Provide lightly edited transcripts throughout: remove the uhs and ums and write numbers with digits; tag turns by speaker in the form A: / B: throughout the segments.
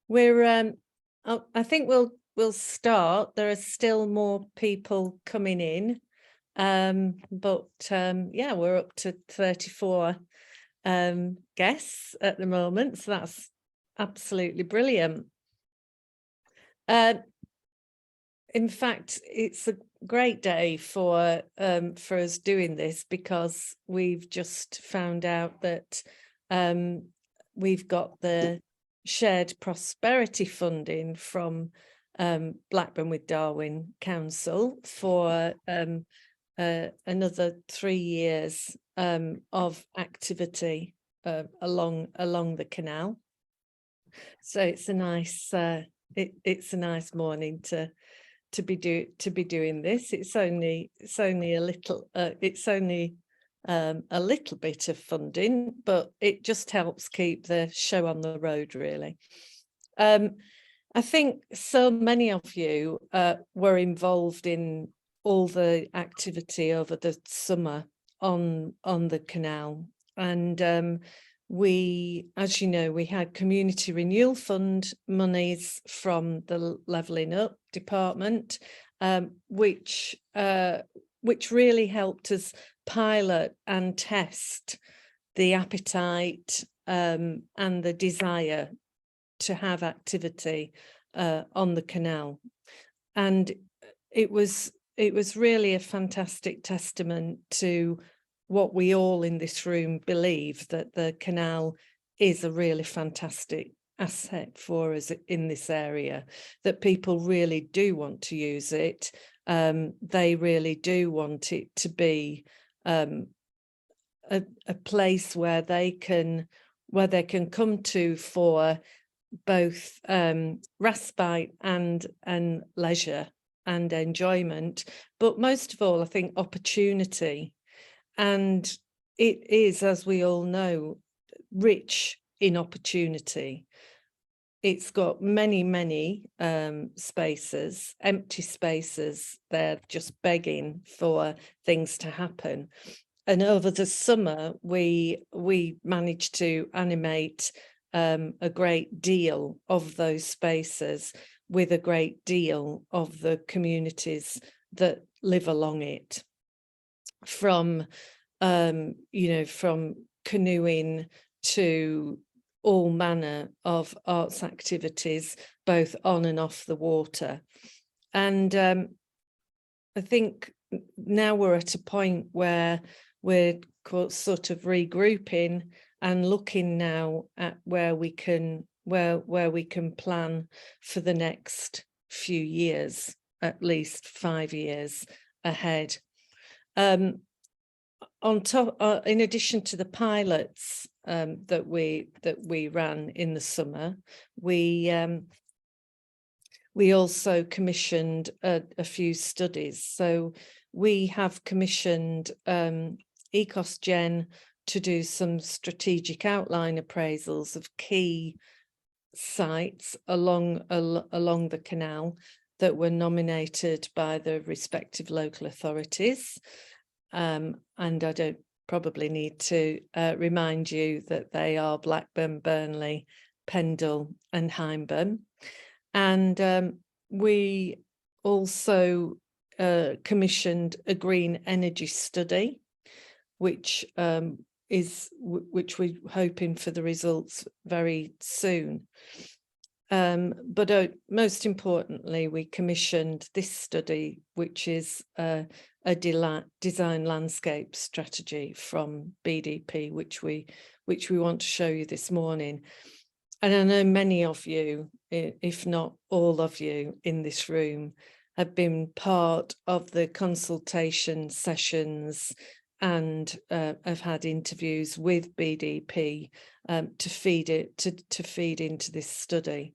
A: We're I think we'll start. There are still more people coming in. But yeah, we're up to 34 guests at the moment, so that's absolutely brilliant. In fact, it's a great day for us doing this, because we've just found out that we've got the shared prosperity funding from Blackburn with Darwen Council for another 3 years of activity along the canal. So it's a nice it's a nice morning to be doing this. It's only a little a little bit of funding, but it just helps keep the show on the road, really. I think so many of you were involved in all the activity over the summer on the canal, and we, as you know, we had Community Renewal Fund monies from the Levelling Up department, which really helped us pilot and test the appetite and the desire to have activity on the canal. And it was really a fantastic testament to what we all in this room believe, that the canal is a really fantastic asset for us in this area, that people really do want to use it. They really do want it to be a place where they can come to for both respite and leisure and enjoyment, but most of all, I think, opportunity. And it is, as we all know, rich in opportunity. It's got many spaces, empty spaces. They're just begging for things to happen. And over the summer, we managed to animate a great deal of those spaces with a great deal of the communities that live along it, from from canoeing to all manner of arts activities, both on and off the water. And I think now we're at a point where we're sort of regrouping and looking now at where we can plan for the next few years, at least 5 years ahead. On top, in addition to the pilots that we ran in the summer, we also commissioned a few studies. So we have commissioned EcosGen to do some strategic outline appraisals of key sites along the canal that were nominated by the respective local authorities. And I don't probably need to remind you that they are Blackburn, Burnley, Pendle and Hyndburn. And we also commissioned a green energy study, which we're hoping for the results very soon. But most importantly, we commissioned this study, which is a design landscape strategy from BDP, which we want to show you this morning. And I know many of you, if not all of you in this room, have been part of the consultation sessions and have had interviews with BDP to feed into this study.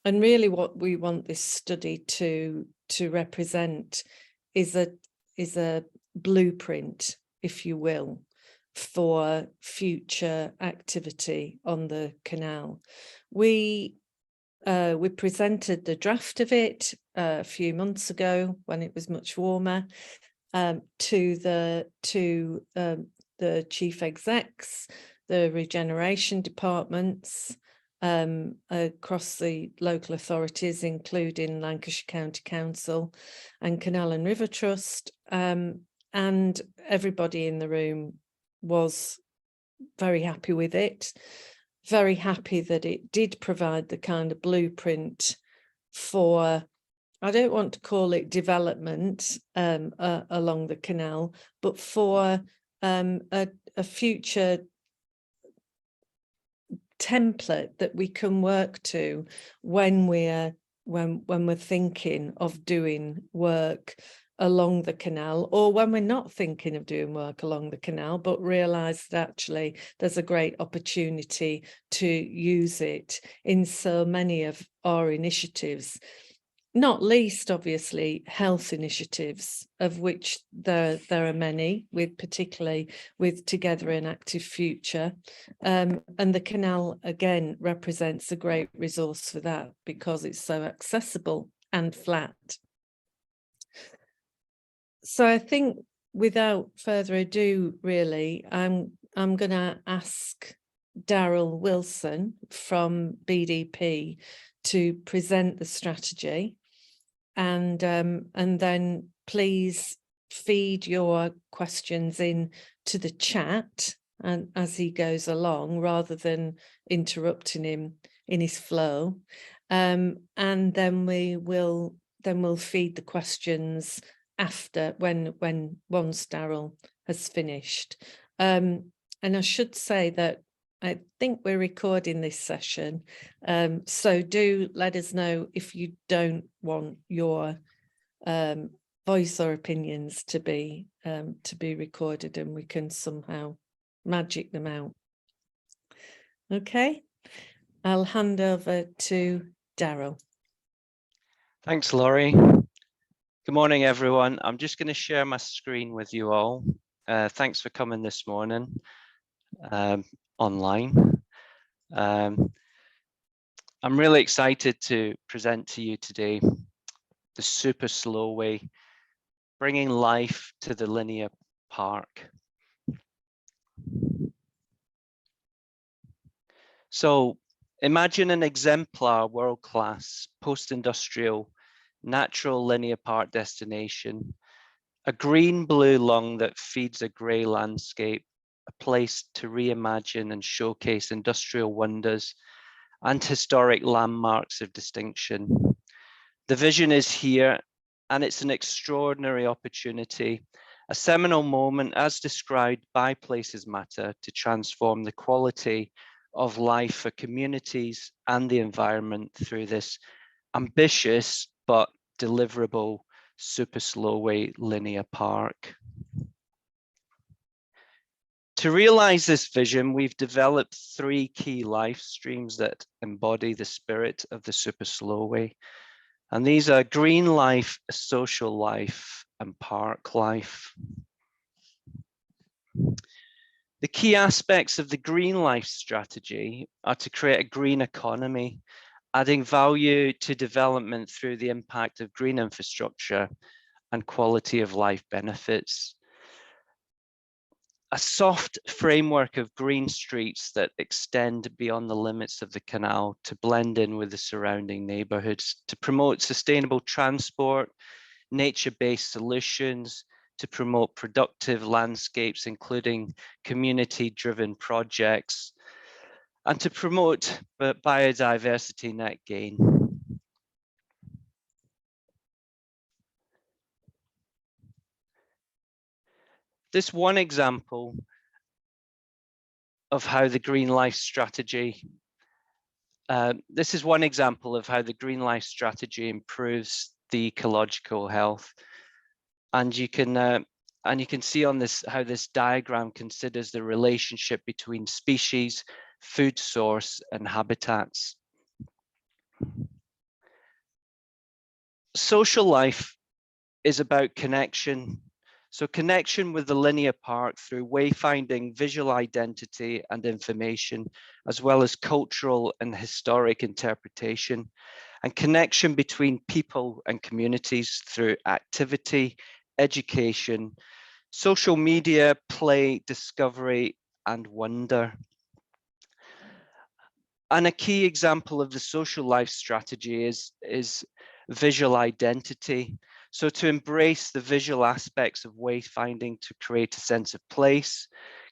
A: And really what we want this study to represent is a blueprint, if you will, for future activity on the canal. We presented the draft of it a few months ago when it was much warmer to the chief execs, the regeneration departments, across the local authorities, including Lancashire County Council and Canal and River Trust, and everybody in the room was very happy with it, very happy that it did provide the kind of blueprint for, I don't want to call it development along the canal, but for a future template that we can work to when we're thinking of doing work along the canal, or when we're not thinking of doing work along the canal, but realize that actually there's a great opportunity to use it in so many of our initiatives, not least obviously health initiatives, of which there are many, particularly with Together an Active Future, and the canal again represents a great resource for that because it's so accessible and flat. So I think without further ado, really, I'm going to ask Daryl Wilson from BDP to present the strategy, and then please feed your questions in to the chat and as he goes along, rather than interrupting him in his flow, and then we'll feed the questions after, once Daryl has finished. And I should say that I think we're recording this session, so do let us know if you don't want your voice or opinions to be recorded, and we can somehow magic them out. Okay, I'll hand over to Daryl.
B: Thanks, Laurie. Good morning, everyone. I'm just going to share my screen with you all. Thanks for coming this morning online. I'm really excited to present to you today the super slow way, bringing life to the linear park. So imagine an exemplar, world-class, post-industrial, natural linear park destination, a green-blue lung that feeds a grey landscape, a place to reimagine and showcase industrial wonders and historic landmarks of distinction. The vision is here, and it's an extraordinary opportunity, a seminal moment as described by Places Matter to transform the quality of life for communities and the environment through this ambitious but deliverable super slowway linear park. To realize this vision, we've developed 3 key life streams that embody the spirit of the super slowway. And these are green life, social life, and park life. The key aspects of the green life strategy are to create a green economy, adding value to development through the impact of green infrastructure and quality of life benefits. A soft framework of green streets that extend beyond the limits of the canal to blend in with the surrounding neighbourhoods, to promote sustainable transport, nature-based solutions, to promote productive landscapes, including community-driven projects, and to promote biodiversity net gain. This one example of how the Green Life strategy, this is one example of how the Green Life strategy improves the ecological health. And you can see on this how this diagram considers the relationship between species, food source, and habitats. Social life is about connection. So connection with the linear park through wayfinding, visual identity and information, as well as cultural and historic interpretation, and connection between people and communities through activity, education, social media, play, discovery, and wonder. And a key example of the social life strategy is visual identity. So to embrace the visual aspects of wayfinding to create a sense of place,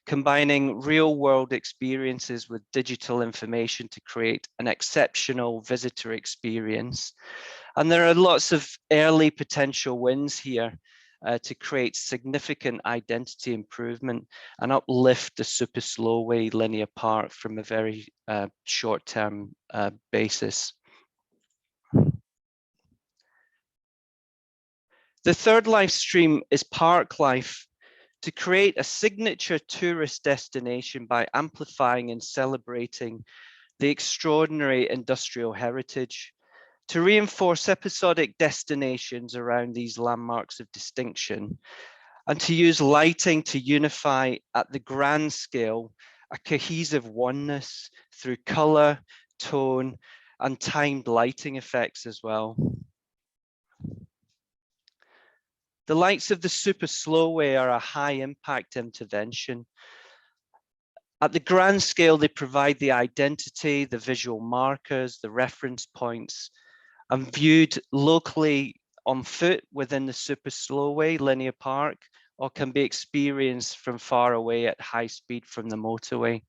B: combining real world experiences with digital information to create an exceptional visitor experience. And there are lots of early potential wins here to create significant identity improvement and uplift the super slowway linear park from a very short-term basis. The third life stream is park life, to create a signature tourist destination by amplifying and celebrating the extraordinary industrial heritage, to reinforce episodic destinations around these landmarks of distinction, and to use lighting to unify at the grand scale a cohesive oneness through color, tone, and timed lighting effects as well. The lights of the super slowway are a high impact intervention. At the grand scale, they provide the identity, the visual markers, the reference points, and viewed locally on foot within the super slowway linear park, or can be experienced from far away at high speed from the motorway.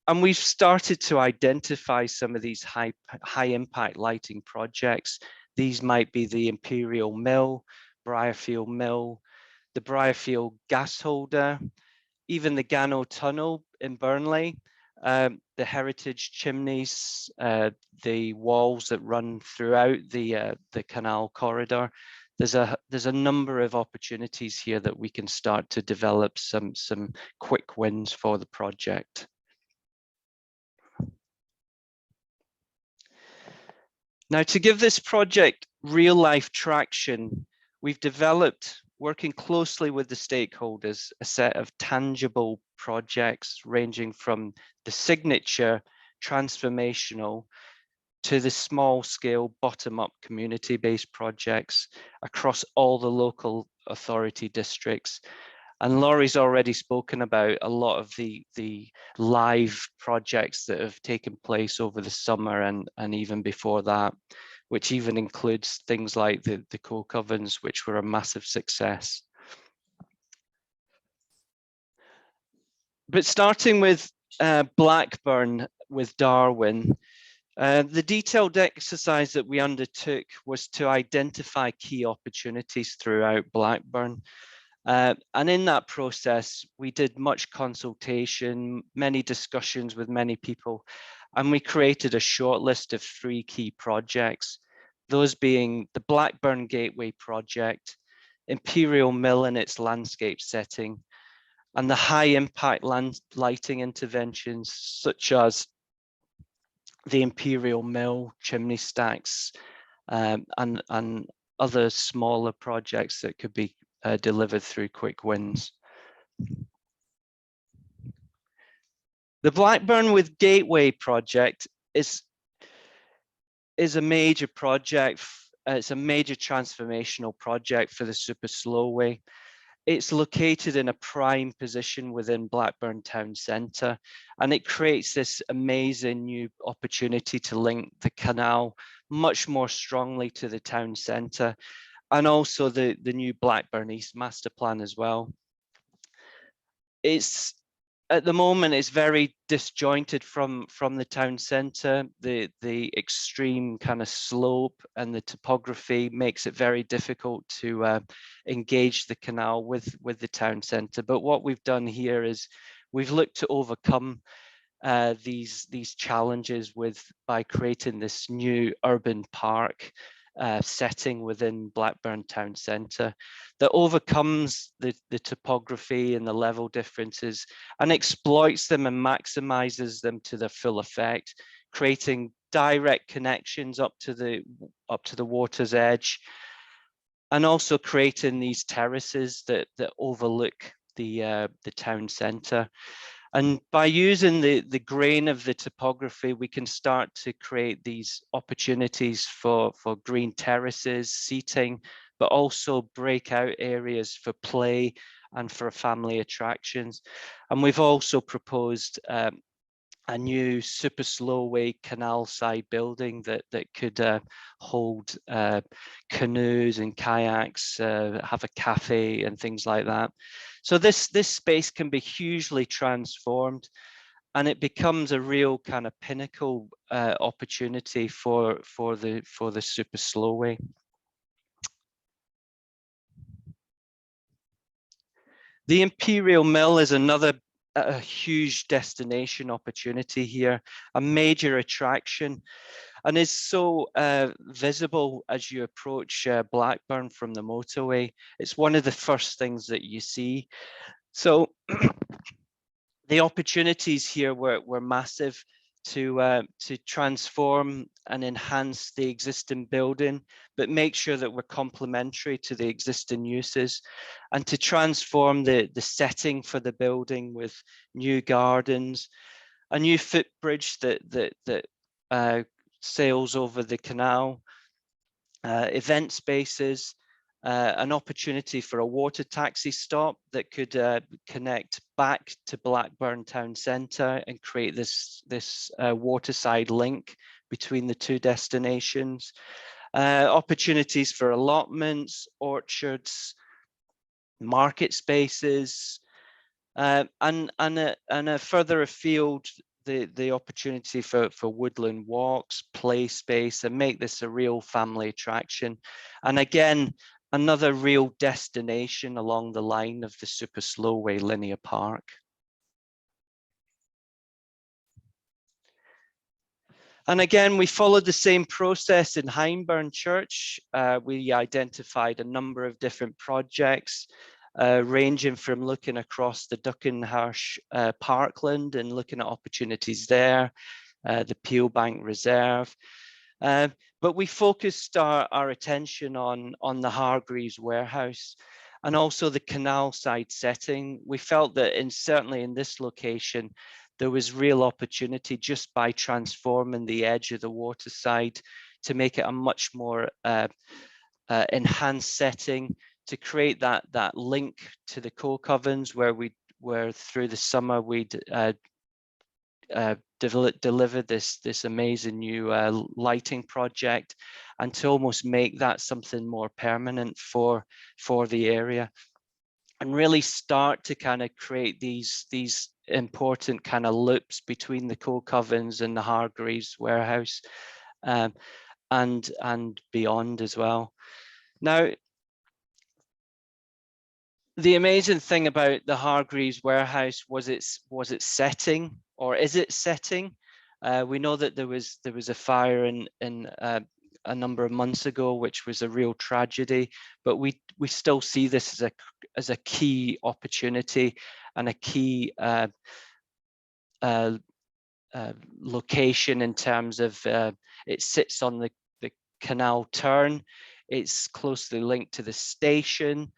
B: And we've started to identify some of these high impact lighting projects. These might be the Imperial Mill, Briarfield Mill, the Briarfield gas holder, even the Gano Tunnel in Burnley, the heritage chimneys, the walls that run throughout the canal corridor. There's a number of opportunities here that we can start to develop some quick wins for the project. Now, to give this project real life traction, we've developed, working closely with the stakeholders, a set of tangible projects ranging from the signature transformational to the small scale bottom-up community-based projects across all the local authority districts. And Laurie's already spoken about a lot of the live projects that have taken place over the summer and even before that, which even includes things like the coke ovens, which were a massive success. But starting with Blackburn with Darwin, the detailed exercise that we undertook was to identify key opportunities throughout Blackburn. And in that process, we did much consultation, many discussions with many people, and we created a short list of 3 key projects, those being the Blackburn Gateway project, Imperial Mill in its landscape setting, and the high impact lighting interventions such as the Imperial Mill, chimney stacks, and other smaller projects that could be delivered through quick wins. The Blackburn with Gateway project is a major project. It's a major transformational project for the super slowway. It's located in a prime position within Blackburn town centre, and it creates this amazing new opportunity to link the canal much more strongly to the town centre, and also the new Blackburn East master plan as well. It's at the moment it's very disjointed from the town centre. The extreme kind of slope and the topography makes it very difficult to engage the canal with the town centre. But what we've done here is we've looked to overcome these challenges by creating this new urban park setting within Blackburn town centre that overcomes the topography and the level differences and exploits them and maximizes them to their full effect, creating direct connections up to the water's edge, and also creating these terraces that overlook the town centre. And by using the grain of the topography, we can start to create these opportunities for green terraces, seating, but also breakout areas for play and for family attractions. And we've also proposed a new super slowway canal side building that could hold canoes and kayaks, have a cafe and things like that. So this space can be hugely transformed, and it becomes a real kind of pinnacle opportunity for the super slowway. The Imperial Mill is another a huge destination opportunity here, a major attraction, and is so visible as you approach Blackburn from the motorway. It's one of the first things that you see. So the opportunities here were massive to transform and enhance the existing building, but make sure that we're complementary to the existing uses, and to transform the setting for the building with new gardens, a new footbridge that sails over the canal, event spaces, an opportunity for a water taxi stop that could connect back to Blackburn town centre and create this waterside link between the two destinations. Opportunities for allotments, orchards, market spaces, and a further afield, the opportunity for woodland walks, play space, and make this a real family attraction. And again, another real destination along the line of the super slowway linear park. And again, we followed the same process in Hyndburn Church. We identified a number of different projects, ranging from looking across the Duckenharsh parkland and looking at opportunities there, the Peelbank Reserve. But we focused our attention on the Hargreaves warehouse and also the canal side setting. We felt that certainly in this location, there was real opportunity just by transforming the edge of the waterside to make it a much more enhanced setting, to create that link to the Coke where through the summer we'd delivered this amazing new lighting project, and to almost make that something more permanent for the area, and really start to kind of create these important kind of loops between the Coke Ovens and the Hargreaves warehouse, and beyond as well. Now, the amazing thing about the Hargreaves warehouse was its setting, or is it setting? We know that there was a fire in a number of months ago, which was a real tragedy, but we still see this as a key opportunity and a key location in terms of it sits on the canal turn. It's closely linked to the station.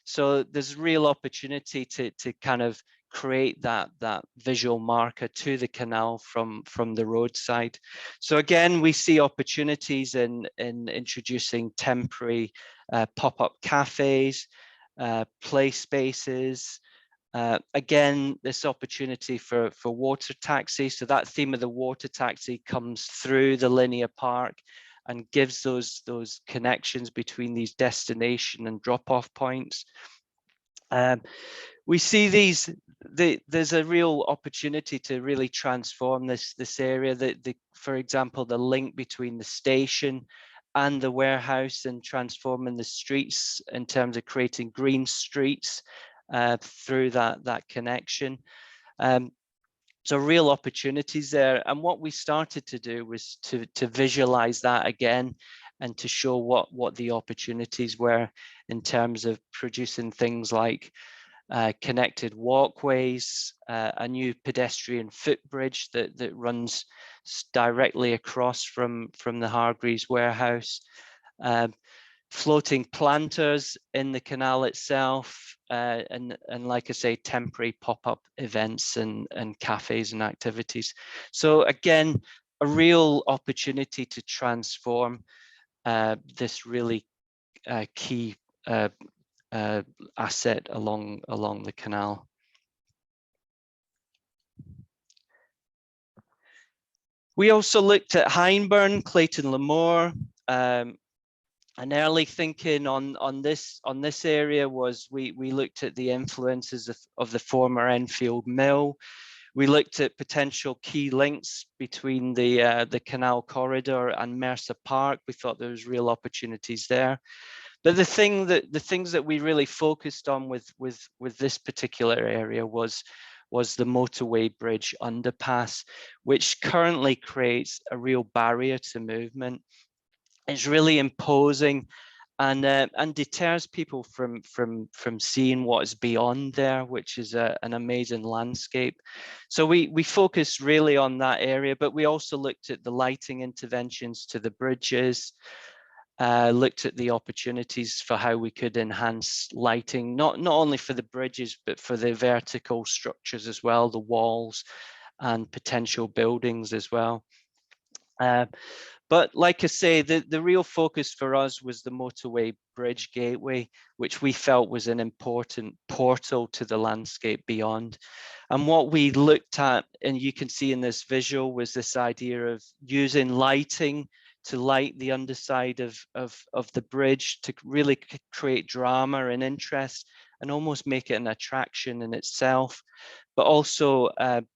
B: So there's real opportunity to kind of create that visual marker to the canal from the roadside. So again, we see opportunities in introducing temporary pop-up cafes, play spaces. Again, this opportunity for water taxi. So that theme of the water taxi comes through the linear park and gives those connections between these destination and drop-off points. We see there's a real opportunity to really transform this area. For example, the link between the station and the warehouse, and transforming the streets in terms of creating green streets through that connection. So real opportunities there. And what we started to do was to visualize that again, and to show what the opportunities were in terms of producing things like connected walkways, a new pedestrian footbridge that runs directly across from the Hargreaves warehouse, floating planters in the canal itself, and like I say, temporary pop-up events and cafes and activities. So again, a real opportunity to transform this really key asset along the canal. We also looked at Hyndburn, Clayton Lemoore. And early thinking on this area was we looked at the influences of the former Enfield Mill. We looked at potential key links between the canal corridor and Mercer Park. We thought there was real opportunities there. But the things that we really focused on with this particular area was the motorway bridge underpass, which currently creates a real barrier to movement. It's really imposing and deters people from seeing what is beyond there, which is an amazing landscape. So we focused really on that area, but we also looked at the lighting interventions to the bridges, looked at the opportunities for how we could enhance lighting, not only for the bridges, but for the vertical structures as well, the walls and potential buildings as well. But like I say, the real focus for us was the motorway bridge gateway, which we felt was an important portal to the landscape beyond. And what we looked at, and you can see in this visual, was this idea of using lighting to light the underside of the bridge to really create drama and interest and almost make it an attraction in itself, but also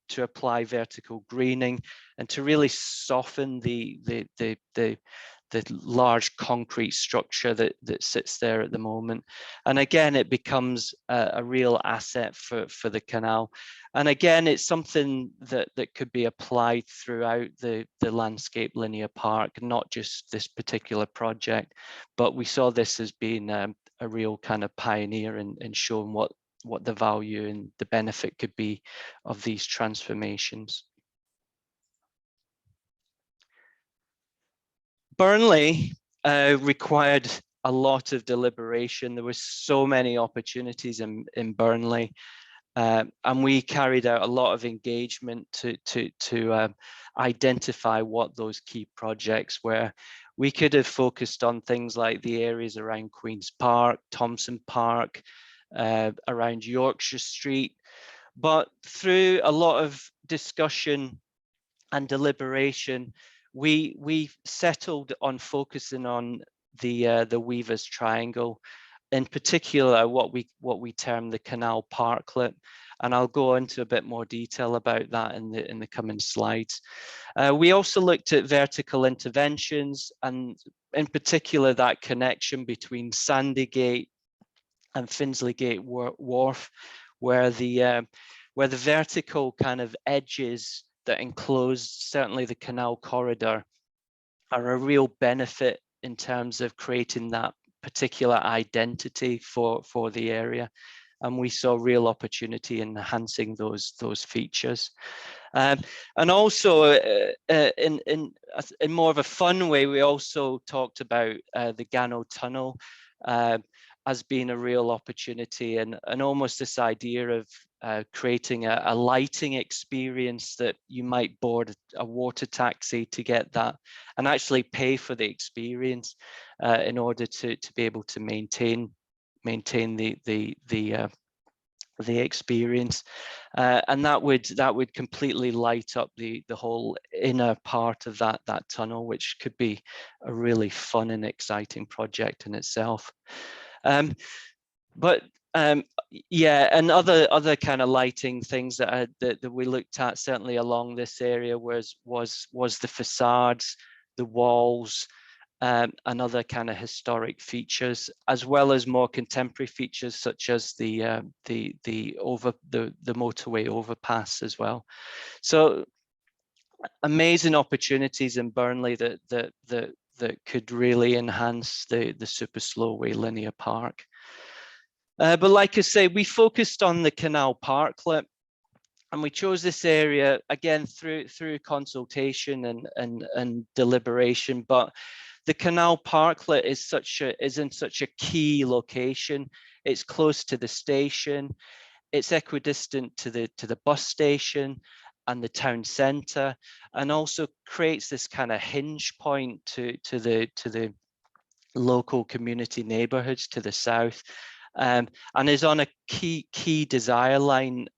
B: to apply vertical greening and to really soften the large concrete structure that sits there at the moment. And again, it becomes a real asset for the canal. And again, it's something that could be applied throughout the landscape linear park, not just this particular project, but we saw this as being a real kind of pioneer in showing what the value and the benefit could be of these transformations. Burnley required a lot of deliberation. There were so many opportunities in Burnley, and we carried out a lot of engagement to identify what those key projects were. We could have focused on things like the areas around Queen's Park, Thompson Park, around Yorkshire Street, but through a lot of discussion and deliberation, we settled on focusing on the Weaver's Triangle, in particular what we term the canal parklet, and I'll go into a bit more detail about that in the coming slides. We also looked at vertical interventions, and in particular that connection between Sandygate and Finsley Wharf, where the vertical kind of edges that enclose certainly the canal corridor are a real benefit in terms of creating that particular identity for the area. And we saw real opportunity in enhancing those features. And also in more of a fun way, we also talked about the Gano Tunnel as being a real opportunity, and almost this idea of creating a lighting experience that you might board a water taxi to get that and actually pay for the experience in order to be able to maintain the experience, and that would completely light up the whole inner part of that tunnel, which could be a really fun and exciting project in itself. Yeah, and other kind of lighting things that we looked at certainly along this area was the facades, the walls, and other kind of historic features, as well as more contemporary features such as the motorway overpass as well. So amazing opportunities in Burnley that could really enhance the super slowway linear park. But like I say, we focused on the canal parklet, and we chose this area again through consultation and deliberation. But the canal parklet is in such a key location. It's close to the station. It's equidistant to the bus station and the town centre, and also creates this kind of hinge point to the local community neighbourhoods to the south. And is on a key desire line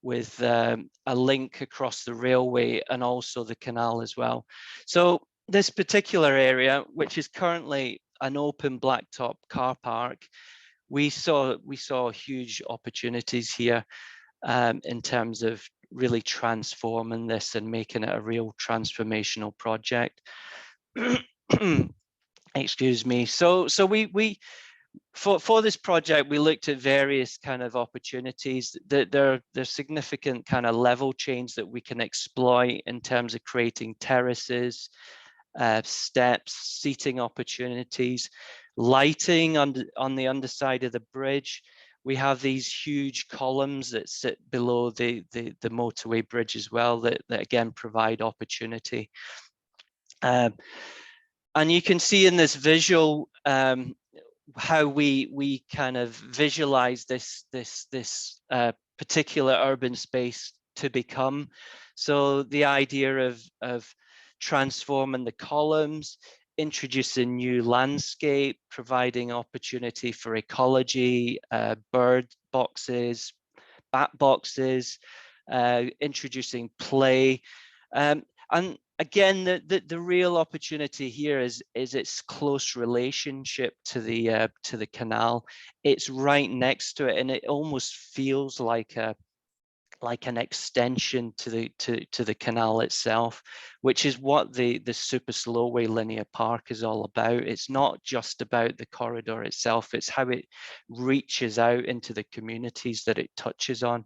B: a link across the railway and also the canal as well. So this particular area, which is currently an open blacktop car park, we saw huge opportunities here in terms of really transforming this and making it a real transformational project. Excuse me. So we for this project, we looked at various kind of opportunities. There's significant kind of level change that we can exploit in terms of creating terraces, steps, seating opportunities, lighting on the underside of the bridge. We have these huge columns that sit below the motorway bridge as well that again provide opportunity. And you can see in this visual how we kind of visualize this particular urban space to become. So the idea of transforming the columns, introducing new landscape, providing opportunity for ecology, bird boxes, bat boxes, introducing play, and again, the real opportunity here is its close relationship to the canal. It's right next to it, and it almost feels like an extension to the canal itself, which is what the super slowway linear park is all about. It's not just about the corridor itself; it's how it reaches out into the communities that it touches on.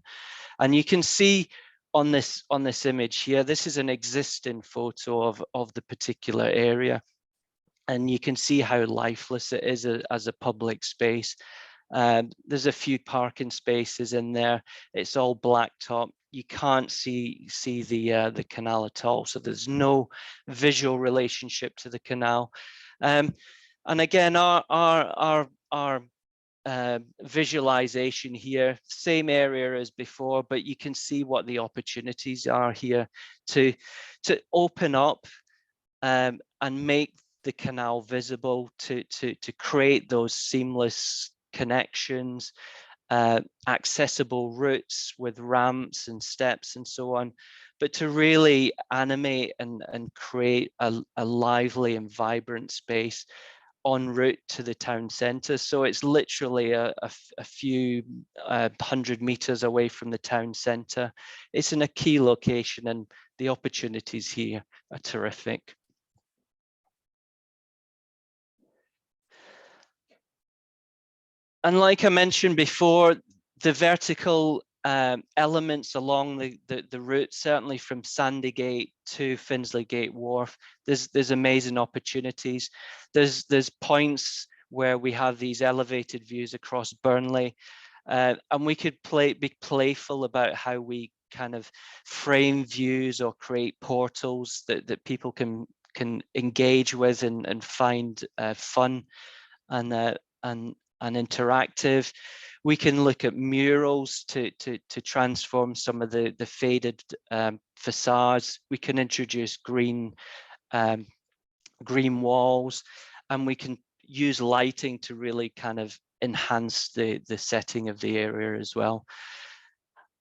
B: And you can see on this image here, this is an existing photo of the particular area, and you can see how lifeless it is as a public space. There's a few parking spaces in there. It's all blacktop. You can't see the canal at all, so there's no visual relationship to the canal. And again, our visualization here, same area as before, but you can see what the opportunities are here to open up and make the canal visible, to create those seamless connections, accessible routes with ramps and steps and so on, but to really animate and create a lively and vibrant space en route to the town centre. So it's literally a few 100 meters away from the town centre. It's in a key location, and the opportunities here are terrific. And like I mentioned before, the vertical elements along the route, certainly from Sandygate to Finsley Wharf, there's amazing opportunities. There's points where we have these elevated views across Burnley, and we could be playful about how we kind of frame views or create portals that people can engage with and find fun and interactive. We can look at murals to transform some of the faded facades. We can introduce green walls, and we can use lighting to really kind of enhance the setting of the area as well.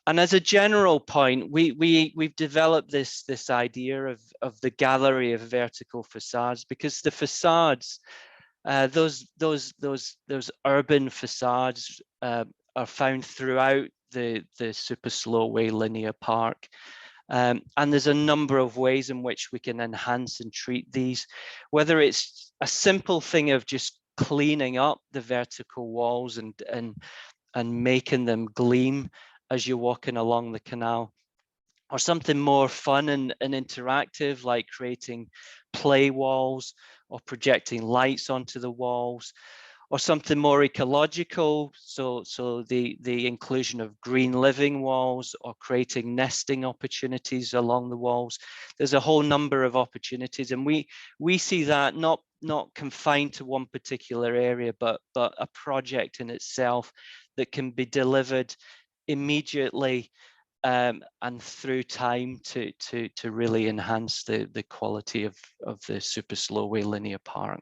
B: And as a general point, we've developed this idea of the gallery of vertical facades, because the facades, those urban facades are found throughout the super slowway linear park. And there's a number of ways in which we can enhance and treat these, whether it's a simple thing of just cleaning up the vertical walls and making them gleam as you're walking along the canal, or something more fun and interactive, like creating play walls or projecting lights onto the walls, or something more ecological, so the inclusion of green living walls or creating nesting opportunities along the walls. There's a whole number of opportunities, and we see that not confined to one particular area, but a project in itself that can be delivered immediately and through time to really enhance the quality of the super slowway linear park.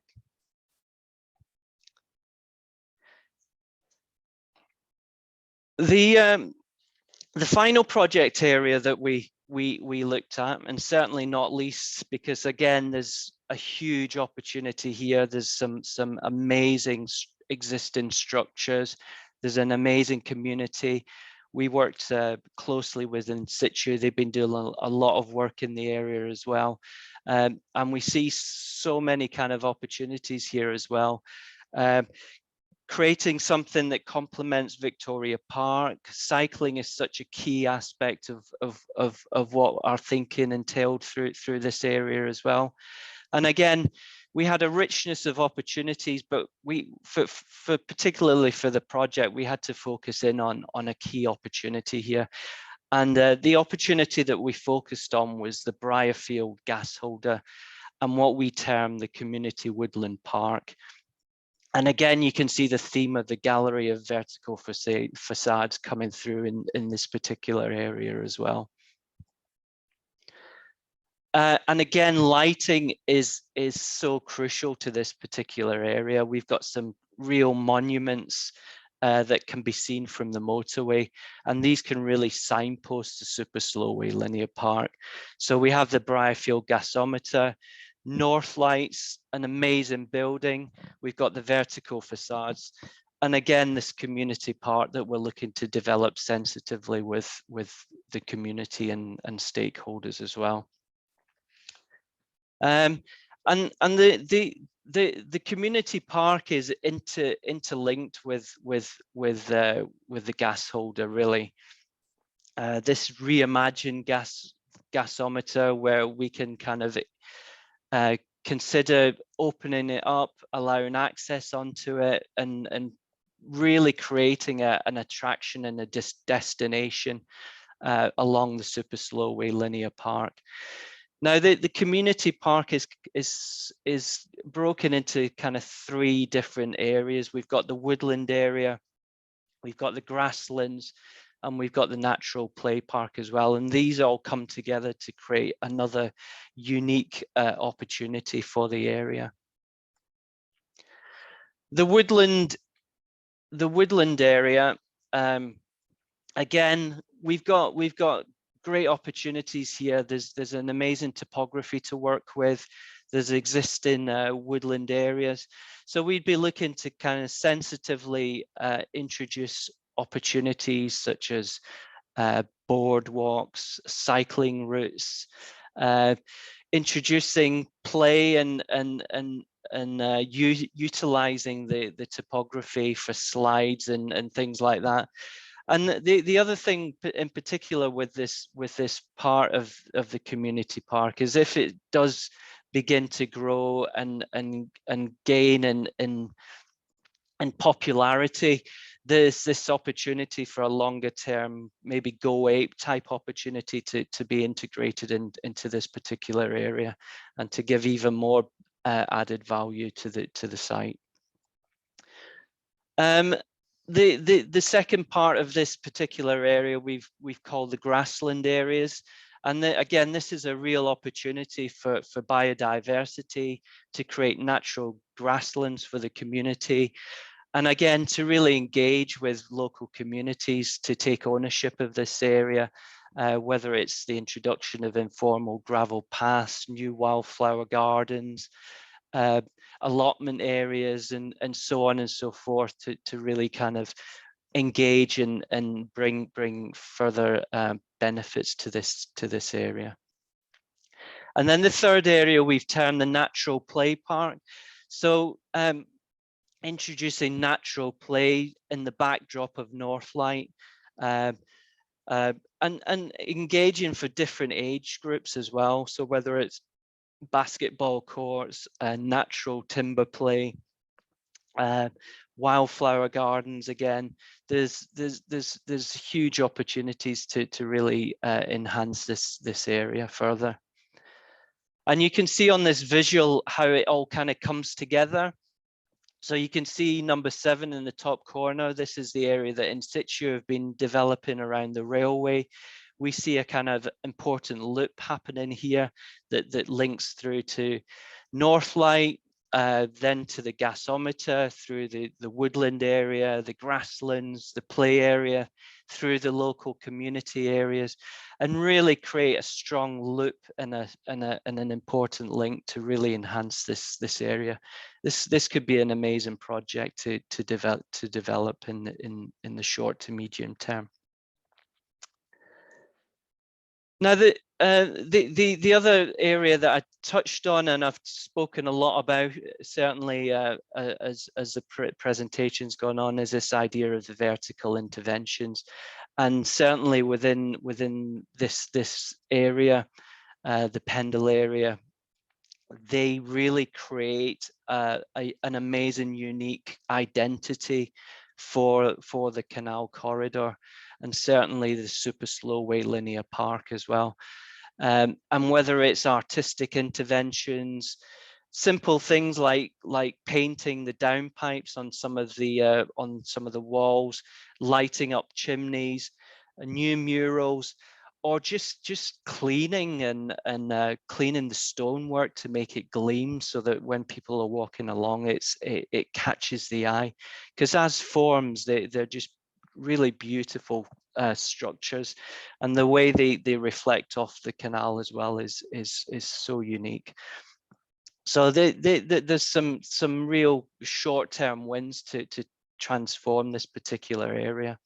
B: The The final project area that we looked at, and certainly not least because again there's a huge opportunity here. There's some amazing existing structures. There's an amazing community. We worked closely with In Situ. They've been doing a lot of work in the area as well, and we see so many kind of opportunities here as well. Creating something that complements Victoria Park. Cycling is such a key aspect of what our thinking entailed through this area as well. And again, we had a richness of opportunities, but for particularly for the project, we had to focus in on a key opportunity here. And the opportunity that we focused on was the Briarfield gas holder and what we term the community woodland park. And again, you can see the theme of the gallery of vertical facades coming through in this particular area as well. And again, lighting is so crucial to this particular area. We've got some real monuments that can be seen from the motorway, and these can really signpost the super slowway linear park. So we have the Briarfield gasometer, North Lights, an amazing building. We've got the vertical facades. And again, this community part that we're looking to develop sensitively with the community and stakeholders as well. And the community park is interlinked with the gas holder, really. This reimagined gasometer where we can kind of consider opening it up, allowing access onto it, and really creating an attraction and a destination along the super slowway linear park. Now, the community park is broken into kind of 3 different areas. We've got the woodland area, we've got the grasslands, and we've got the natural play park as well. And these all come together to create another unique opportunity for the area. The woodland area, again, we've got great opportunities here. There's an amazing topography to work with. There's existing woodland areas. So we'd be looking to kind of sensitively introduce opportunities such as boardwalks, cycling routes, introducing play and utilizing the topography for slides and things like that. And the other thing in particular with this part of the community park is if it does begin to grow and gain in popularity, there's this opportunity for a longer term, maybe Go Ape type opportunity to be integrated into this particular area and to give even more added value to the site. The second part of this particular area we've called the grassland areas. And again, this is a real opportunity for biodiversity, to create natural grasslands for the community. And again, to really engage with local communities to take ownership of this area, whether it's the introduction of informal gravel paths, new wildflower gardens, allotment areas, and so on and so forth, to really kind of engage and bring further benefits to this area. And then the third area we've termed the natural play park. So introducing natural play in the backdrop of Northlight, and engaging for different age groups as well. So whether it's basketball courts, natural timber play, wildflower gardens, again, there's huge opportunities to really enhance this area further. And you can see on this visual how it all kind of comes together. So you can see number 7 in the top corner. This is the area that In Situ have been developing around the railway. We see a kind of important loop happening here that links through to Northlight, then to the gasometer, through the woodland area, the grasslands, the play area, through the local community areas, and really create a strong loop and an important link to really enhance this area. This could be an amazing project to develop in the short to medium term. Now, the other area that I touched on and I've spoken a lot about, certainly as the presentation's gone on, is this idea of the vertical interventions, and certainly within this area, the Pendle area, they really create an amazing, unique identity for the canal corridor, and certainly the super slowway linear park as well. And whether it's artistic interventions, simple things like painting the downpipes on some of the walls, lighting up chimneys, new murals, or just cleaning and cleaning the stonework to make it gleam, so that when people are walking along, it catches the eye. Because as forms, they're just really beautiful structures, and the way they reflect off the canal as well is so unique. So there's some real short-term wins to transform this particular area.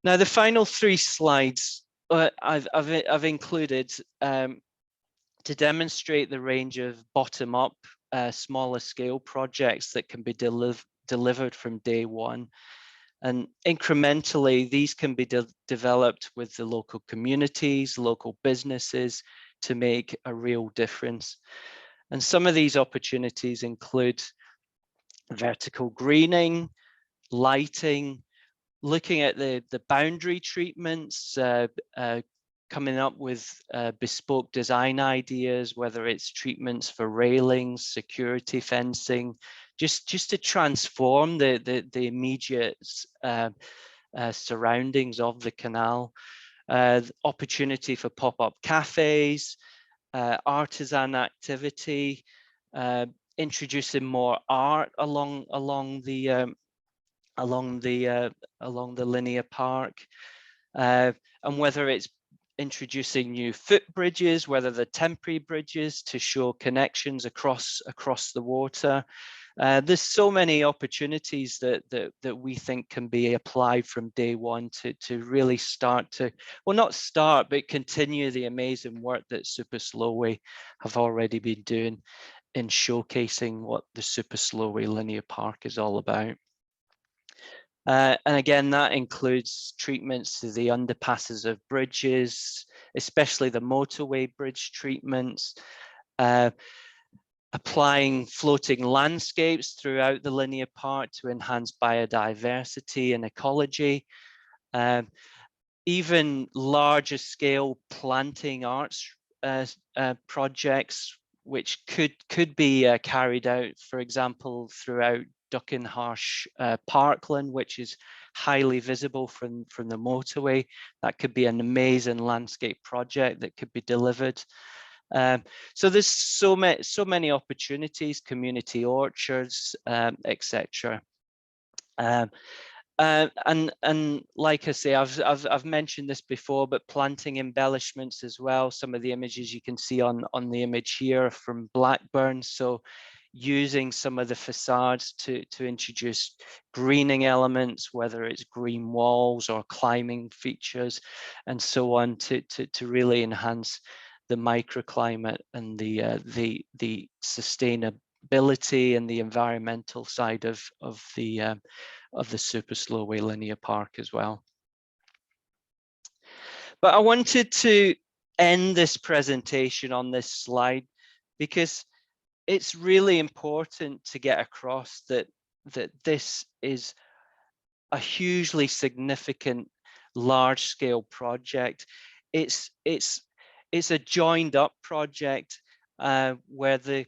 B: Now, the final 3 slides I've included to demonstrate the range of bottom-up, smaller scale projects that can be delivered from day one. And incrementally, these can be developed with the local communities, local businesses, to make a real difference. And some of these opportunities include vertical greening, lighting, looking at the boundary treatments, coming up with bespoke design ideas, whether it's treatments for railings, security fencing, just to transform the immediate surroundings of the canal. Opportunity for pop-up cafes, artisan activity, introducing more art along the linear park, and whether it's introducing new footbridges, whether they're temporary bridges to show connections across the water. There's so many opportunities that we think can be applied from day one to really start to, well, not start, but continue the amazing work that Super Slowway have already been doing in showcasing what the Super Slowway Linear Park is all about. And again, that includes treatments to the underpasses of bridges, especially the motorway bridge treatments, applying floating landscapes throughout the linear park to enhance biodiversity and ecology, even larger scale planting arts projects, which could be carried out, for example, throughout Duckenharsh Parkland, which is highly visible from the motorway. That could be an amazing landscape project that could be delivered. So there's so many opportunities, community orchards, etc. And like I say, I've mentioned this before, but planting embellishments as well. Some of the images you can see on the image here from Blackburn. So using some of the facades to introduce greening elements, whether it's green walls or climbing features and so on, to really enhance the microclimate and the sustainability and the environmental side of the Super Slowway Linear Park as well. But I wanted to end this presentation on this slide because it's really important to get across that this is a hugely significant, large-scale project. It's a joined-up project where the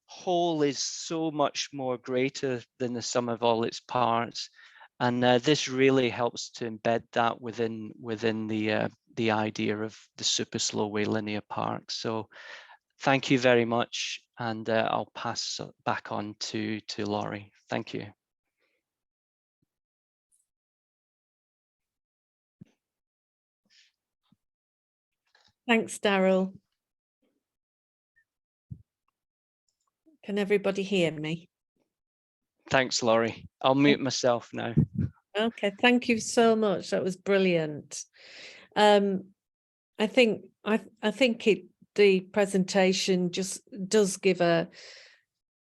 B: whole is so much more greater than the sum of all its parts, and this really helps to embed that within the idea of the Super Slowway Linear Park. So Thank you very much, and I'll pass back on to Laurie. Thank you.
A: Thanks, Daryl. Can everybody hear me?
B: Thanks, Laurie. I'll mute myself now.
A: Okay, thank you so much. That was brilliant. I think the presentation just does give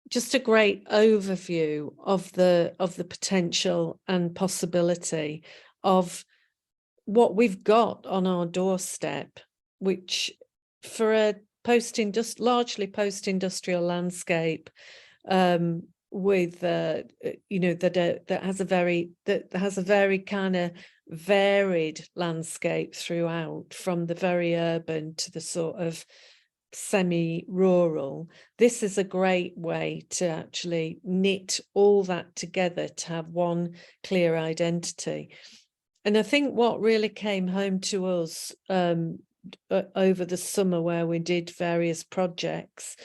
A: just a great overview of the potential and possibility of what we've got on our doorstep, which for a largely post-industrial landscape, with that has a very kind of varied landscape throughout, from the very urban to the sort of semi-rural. This is a great way to actually knit all that together to have one clear identity. And I think what really came home to us over the summer, where we did various projects,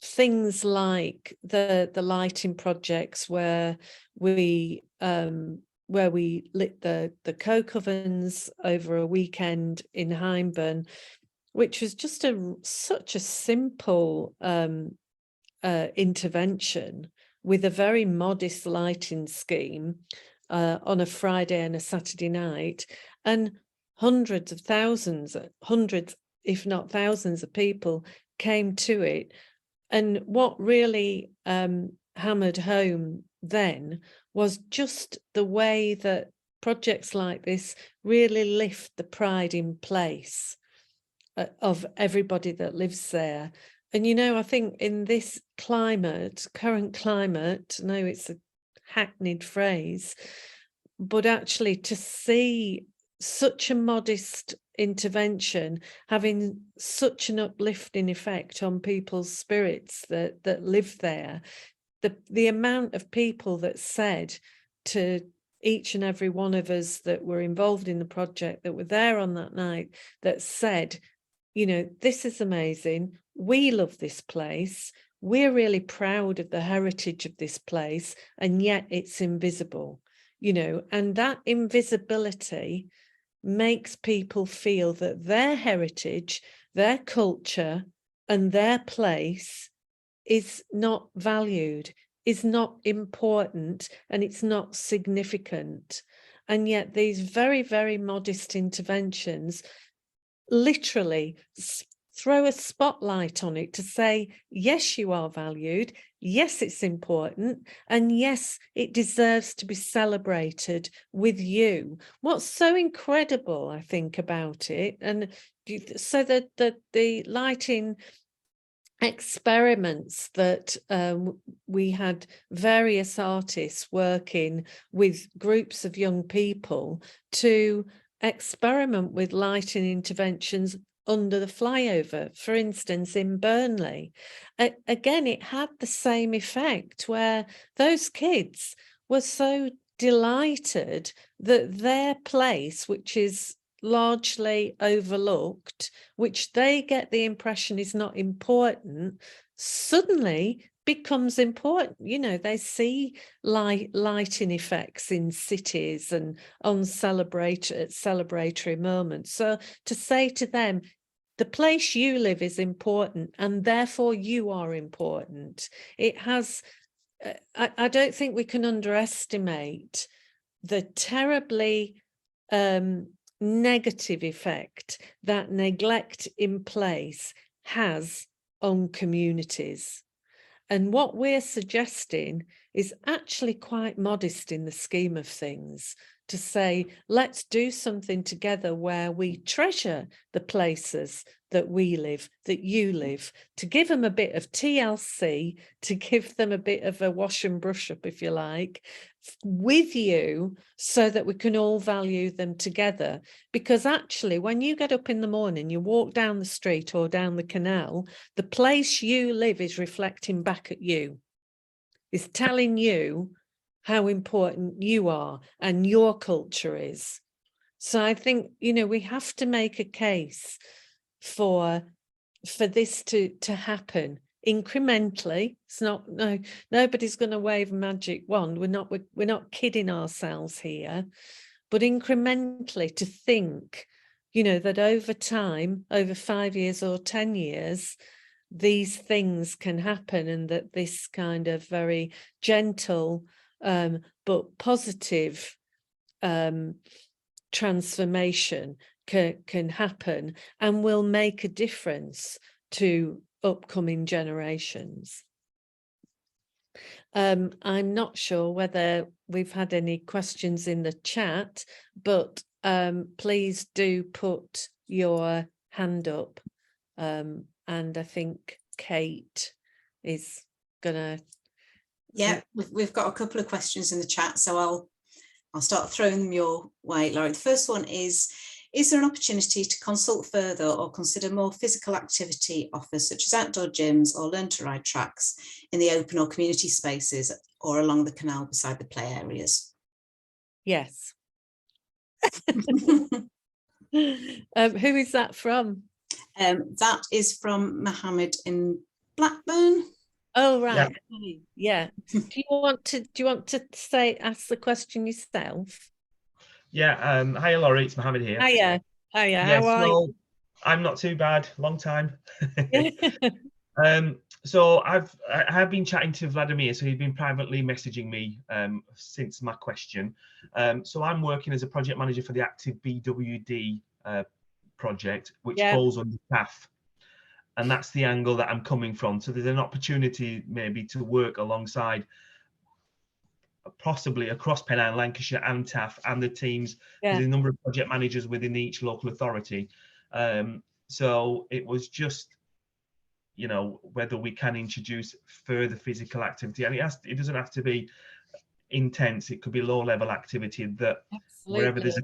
A: things like the lighting projects where we lit the coke ovens over a weekend in Hyndburn, which was just such a simple intervention with a very modest lighting scheme on a Friday and a Saturday night, and hundreds if not thousands of people came to it. And what really hammered home then was just the way that projects like this really lift the pride in place of everybody that lives there. And, you know, I think in this current climate, I know it's a hackneyed phrase, but actually to see such a modest intervention having such an uplifting effect on people's spirits that live there, the amount of people that said to each and every one of us that were involved in the project, that were there on that night, that said, you know, this is amazing, we love this place, we're really proud of the heritage of this place, and yet it's invisible, you know, and that invisibility makes people feel that their heritage, their culture, and their place is not valued, is not important, and it's not significant. And yet these very, very modest interventions literally throw a spotlight on it to say, yes, you are valued, yes, it's important, and yes, it deserves to be celebrated with you. What's so incredible, I think, about it, and so that the lighting experiments that we had various artists working with groups of young people to experiment with lighting interventions under the flyover, for instance, in Burnley. Again, it had the same effect, where those kids were so delighted that their place, which is largely overlooked, which they get the impression is not important, suddenly becomes important. You know, they see lighting effects in cities and on celebratory moments. So to say to them, the place you live is important, and therefore you are important. It has, I don't think we can underestimate the terribly negative effect that neglect in place has on communities. And what we're suggesting is actually quite modest in the scheme of things, to say, let's do something together where we treasure the places that we live, that you live, to give them a bit of TLC, to give them a bit of a wash and brush up, if you like, with you, so that we can all value them together. Because actually, when you get up in the morning, you walk down the street or down the canal, the place you live is reflecting back at you, is telling you how important you are and your culture is. So I think, you know, we have to make a case for for this to happen incrementally. It's not, nobody's going to wave a magic wand. We're not kidding ourselves here, but incrementally to think, you know, that over time, over 5 years or 10 years, these things can happen, and that this kind of very gentle but positive transformation can happen and will make a difference to upcoming generations. I'm not sure whether we've had any questions in the chat, but please do put your hand up. And I think Kate is gonna.
C: Yeah, we've got a couple of questions in the chat, so I'll start throwing them your way, Laurie. The first one is there an opportunity to consult further or consider more physical activity offers, such as outdoor gyms or learn to ride tracks in the open or community spaces or along the canal beside the play areas?
A: Yes. Who is that from?
C: That is from Mohammed in Blackburn.
A: Oh, right. Yeah. Do you want to ask the question yourself?
D: Yeah. Hi, Laurie. It's Mohammed here.
A: Hiya.
D: Yeah,
A: How are you?
D: I'm not too bad. Long time.
A: Yeah.
D: So I have been chatting to Vladimir, so he's been privately messaging me since my question. So I'm working as a project manager for the Active BWD project, which falls under TAF. And that's the angle that I'm coming from. So there's an opportunity maybe to work alongside, possibly across Pennine, Lancashire and TAF and the teams. There's a number of project managers within each local authority. So it was just, you know, whether we can introduce further physical activity. And it doesn't have to be intense. It could be low level activity that wherever there's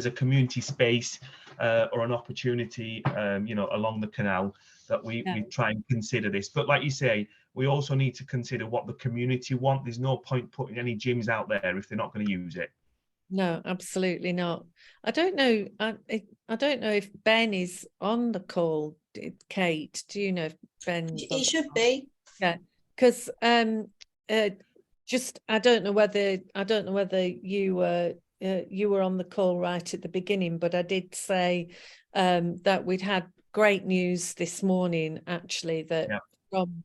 D: a community space or an opportunity, you know, along the canal, that we try and consider this. But like you say, we also need to consider what the community want. There's no point putting any gyms out there if they're not going to use it.
A: No, absolutely not. I don't know. I don't know if Ben is on the call. Kate, do you know if Ben?
C: He should be.
A: Yeah, because just I don't know whether you were on the call right at the beginning, but I did say that we'd had great news this morning, actually, that from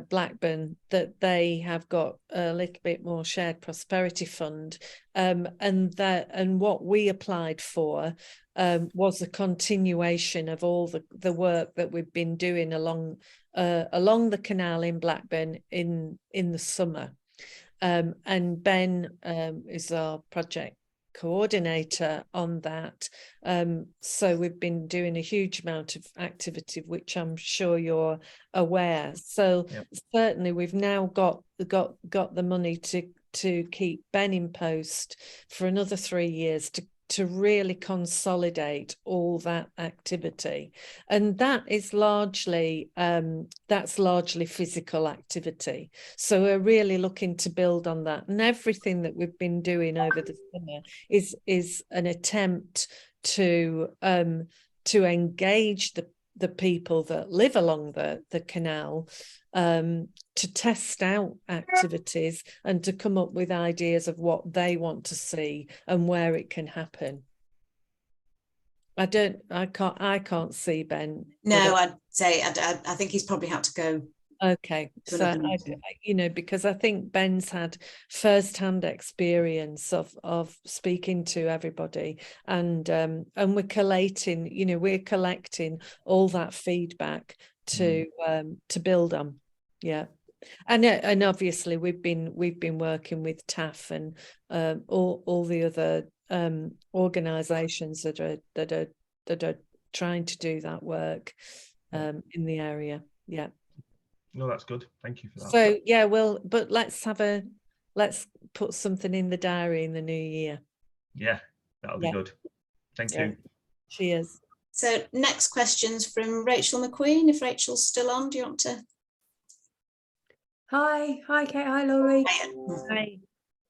A: Blackburn, that they have got a little bit more shared prosperity fund, and what we applied for was a continuation of all the work that we've been doing along the canal in Blackburn in the summer. And Ben is our project coordinator on that. So we've been doing a huge amount of activity, which I'm sure you're aware. So certainly we've now got the money to keep Ben in post for another 3 years to really consolidate all that activity. And that is largely physical activity. So we're really looking to build on that. And everything that we've been doing over the summer is an attempt to engage the people that live along the canal, to test out activities and to come up with ideas of what they want to see and where it can happen. I can't see Ben.
C: No, I'd say I think he's probably had to go. Okay,
A: so because I think Ben's had first-hand experience of speaking to everybody, and we're collecting all that feedback to build on. Yeah. And obviously we've been working with TAF and all the other organisations that are trying to do that work in the area. Yeah.
D: No, that's good. Thank you for that.
A: So yeah, but let's put something in the diary in the new year.
D: Yeah, that'll be good. Thank you.
A: Cheers.
C: So next question's from Rachel McQueen. If Rachel's still on, do you want to?
E: Hi Kate, hi Laurie.
C: Hi.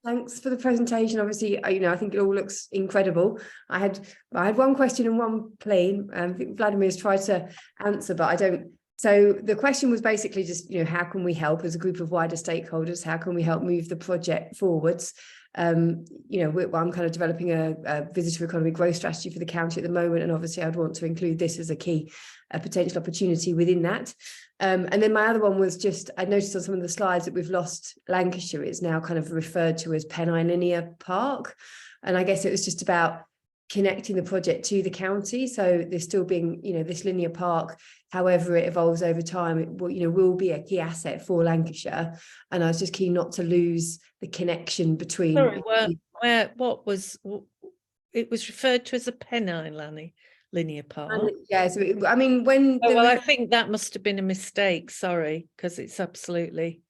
E: Thanks for the presentation. Obviously, I think it all looks incredible. I had one question and one plea. I think Vladimir's tried to answer, but I don't. So the question was basically just, how can we help as a group of wider stakeholders? How can we help move the project forwards? I'm kind of developing a visitor economy growth strategy for the county at the moment, and obviously I'd want to include this as a key potential opportunity within that. And then my other one was just, I noticed on some of the slides that we've lost Lancashire. It's now kind of referred to as Pennine Linear Park. And I guess it was just about connecting the project to the county. So there's still being, this linear park, however it evolves over time, it will be a key asset for Lancashire. And I was just keen not to lose the connection between.
A: Sorry, it was referred to as a Pennine Linear Park.
E: Yeah, so when
A: I think that must have been a mistake, sorry, because it's absolutely,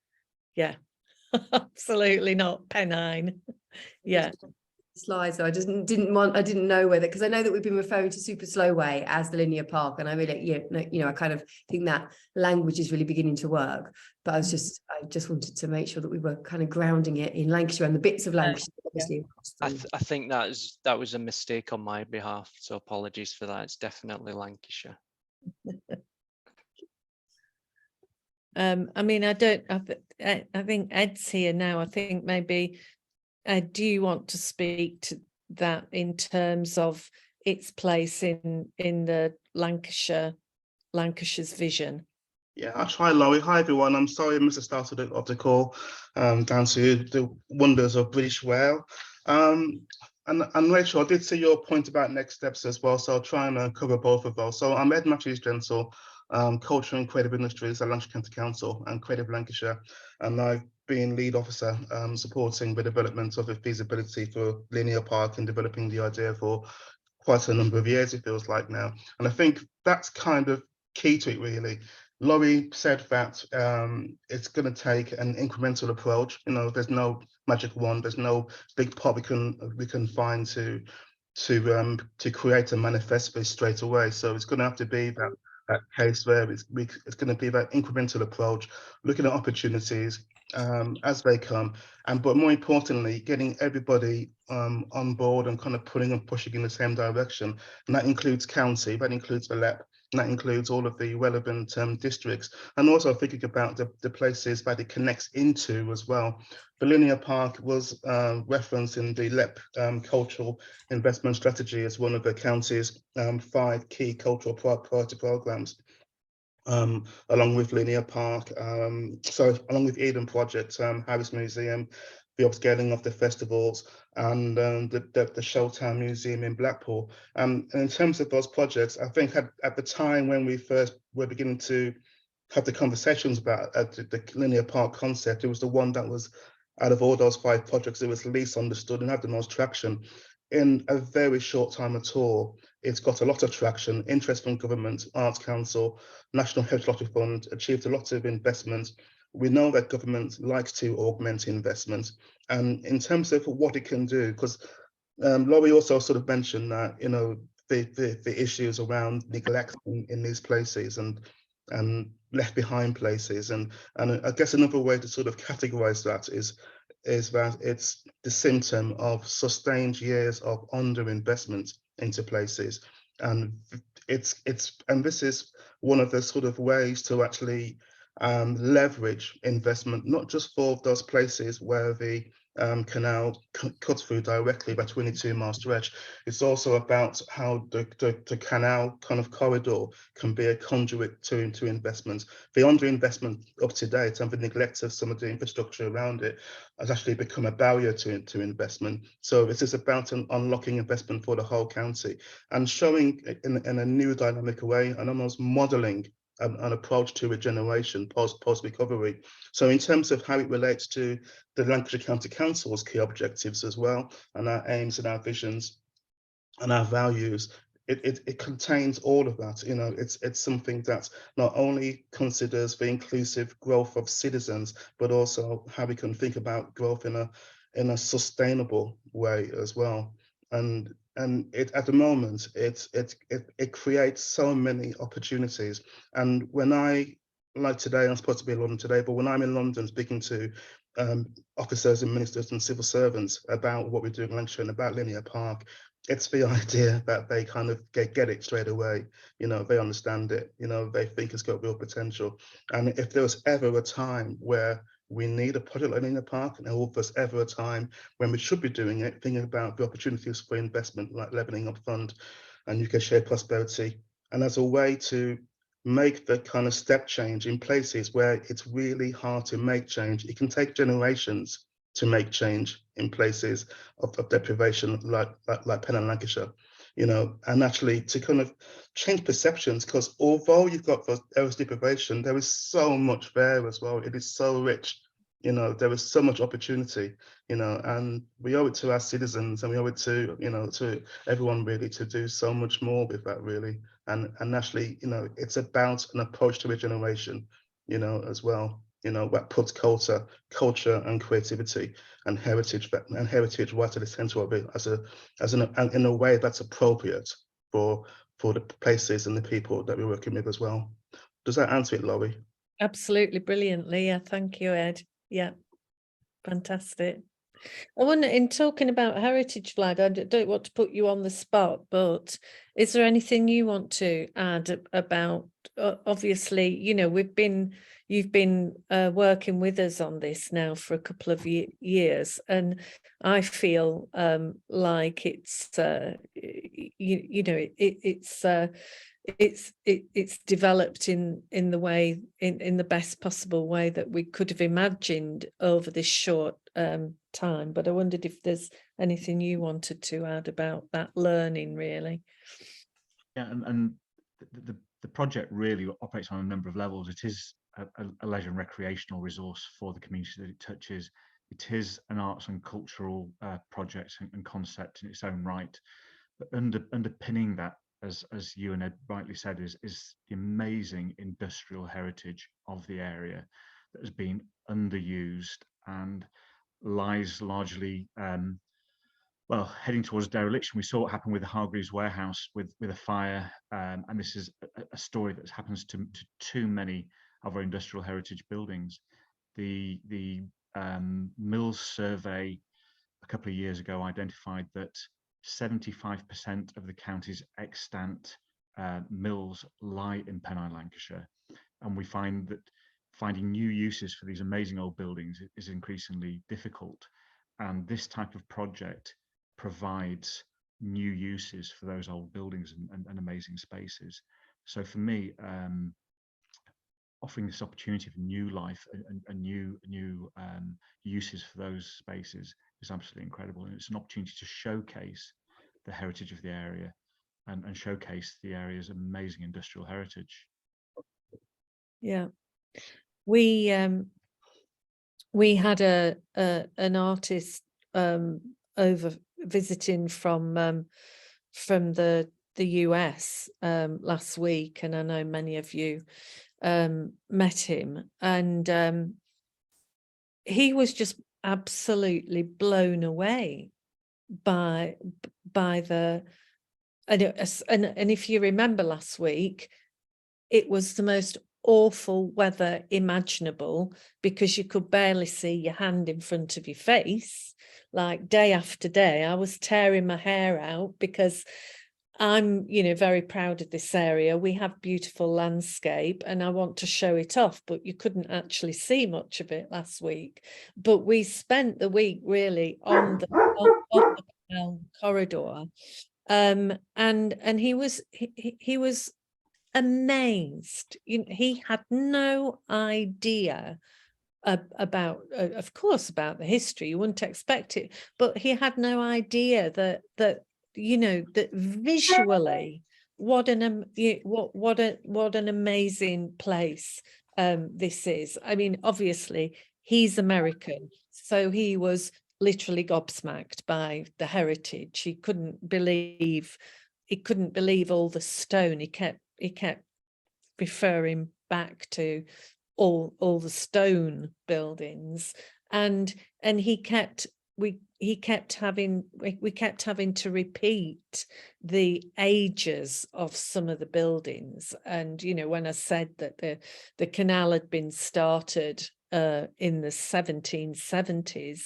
A: absolutely not Pennine. Yeah.
E: Slides, so I didn't know whether, because I know that we've been referring to Super Slowway as the linear park, and I really, I kind of think that language is really beginning to work. But I just wanted to make sure that we were kind of grounding it in Lancashire and the bits of Lancashire, obviously.
B: I think that was a mistake on my behalf, so apologies for that. It's definitely Lancashire.
A: I think Ed's here now. I think maybe do you want to speak to that in terms of its place in the Lancashire's vision?
F: Yeah, I'll try, Laurie. Hi, everyone. I'm sorry I missed the start of the call, down to the wonders of British Rail. And Rachel, I did see your point about next steps as well, so I'll try and cover both of those. So I'm Ed Matthews-Gensel, Culture and Creative Industries at Lancashire County Council and Creative Lancashire, and I've been lead officer supporting the development of the feasibility for Linear Park and developing the idea for quite a number of years, it feels like now. And I think that's kind of key to it, really. Laurie said that it's going to take an incremental approach. There's no magic wand, there's no big pot we can find to create a manifesto straight away. So it's going to have to be that case where it's going to be that incremental approach, looking at opportunities as they come, but more importantly, getting everybody on board and kind of pulling and pushing in the same direction. And that includes county, that includes the LEP, and that includes all of the relevant districts, and also thinking about the places that it connects into as well. The Linear Park was referenced in the LEP cultural investment strategy as one of the county's 5 key cultural priority programs. Along with Linear Park, along with Eden Project, Harris Museum, the upscaling of the festivals, and the Showtown Museum in Blackpool. And in terms of those projects, I think at the time when we first were beginning to have the conversations about the Linear Park concept, it was the one that was, out of all those 5 projects, it was least understood and had the most traction. In a very short time at all, it's got a lot of traction, interest from government, Arts Council, National Heritage Lottery Fund, achieved a lot of investment. We know that government likes to augment investment. And in terms of what it can do, because Laurie also sort of mentioned that, the issues around neglect in these places and left behind places. And I guess another way to sort of categorize that is that it's the symptom of sustained years of underinvestment into places, and this is one of the sort of ways to actually leverage investment, not just for those places where the canal cuts through directly by 22-mile stretch. It's also about how the canal kind of corridor can be a conduit to investment. The underinvestment up to date and the neglect of some of the infrastructure around it has actually become a barrier to investment. So this is about unlocking investment for the whole county and showing in a new dynamic way and almost modelling an approach to regeneration post-recovery. So in terms of how it relates to the Lancashire County Council's key objectives as well, and our aims and our visions and our values, it contains all of that. It's something that not only considers the inclusive growth of citizens, but also how we can think about growth in a sustainable way as well. And at the moment, it creates so many opportunities. And when like today, I'm supposed to be in London today, but when I'm in London speaking to officers and ministers and civil servants about what we're doing in Lancashire and about Linear Park. It's the idea that they kind of get it straight away. You know, they understand it. You know, they think it's got real potential. And if there was ever a time where we need a project like Linear Park, and if there's ever a time when we should be doing it, thinking about the opportunities for investment like Levelling Up Fund and UK Shared Prosperity, and as a way to make the kind of step change in places where it's really hard to make change. It can take generations to make change in places of deprivation like Penn and Lancashire, you know, and actually to kind of change perceptions, because although you've got those areas of deprivation, there is so much there as well. It is so rich, you know, there is so much opportunity, you know, and we owe it to our citizens, and we owe it to, you know, to everyone really to do so much more with that really. And actually, you know, it's about an approach to regeneration, you know, as well, you know, that puts culture and creativity and heritage right at the center of it in a way that's appropriate for the places and the people that we're working with as well. Does that answer it, Laurie?
A: Absolutely, brilliantly. Yeah, thank you, Ed. Yeah, fantastic. I wonder, in talking about heritage, Vlad, I don't want to put you on the spot, but is there anything you want to add about, obviously, you know, you've been working with us on this now for a couple of years, and I feel like it's, you know, it's developed in the way, in the best possible way that we could have imagined over this short time. But I wondered if there's anything you wanted to add about that learning, really.
G: Yeah, and the project really operates on a number of levels. It is a leisure and recreational resource for the community that it touches. It is an arts and cultural project and concept in its own right. But underpinning that, as you and Ed rightly said, is the amazing industrial heritage of the area that has been underused and lies largely well, heading towards dereliction. We saw what happened with the Hargreaves warehouse with a fire, and this is a story that happens to too many of our industrial heritage buildings. The Mills survey a couple of years ago identified that 75% of the county's extant mills lie in Pennine, Lancashire, and we find that finding new uses for these amazing old buildings is increasingly difficult, and this type of project provides new uses for those old buildings and amazing spaces. So for me, offering this opportunity for new life and new uses for those spaces is absolutely incredible, and it's an opportunity to showcase the heritage of the area and showcase the area's amazing industrial heritage. Yeah,
A: we had an artist over visiting from the US last week, and I know many of you met him, and he was just absolutely blown away by the and if you remember last week, it was the most awful weather imaginable, because you could barely see your hand in front of your face. Like day after day, I was tearing my hair out because I'm, you know, very proud of this area. We have beautiful landscape and I want to show it off, but you couldn't actually see much of it last week. But we spent the week really on the canal corridor, and he was amazed. You know, he had no idea about, of course, about the history. You wouldn't expect it, but he had no idea that you know, that visually what an amazing place this is. I mean, obviously he's American, so he was literally gobsmacked by the heritage. He couldn't believe all the stone. He kept referring back to all the stone buildings, and we kept having to repeat the ages of some of the buildings. And you know, when I said that the canal had been started in the 1770s,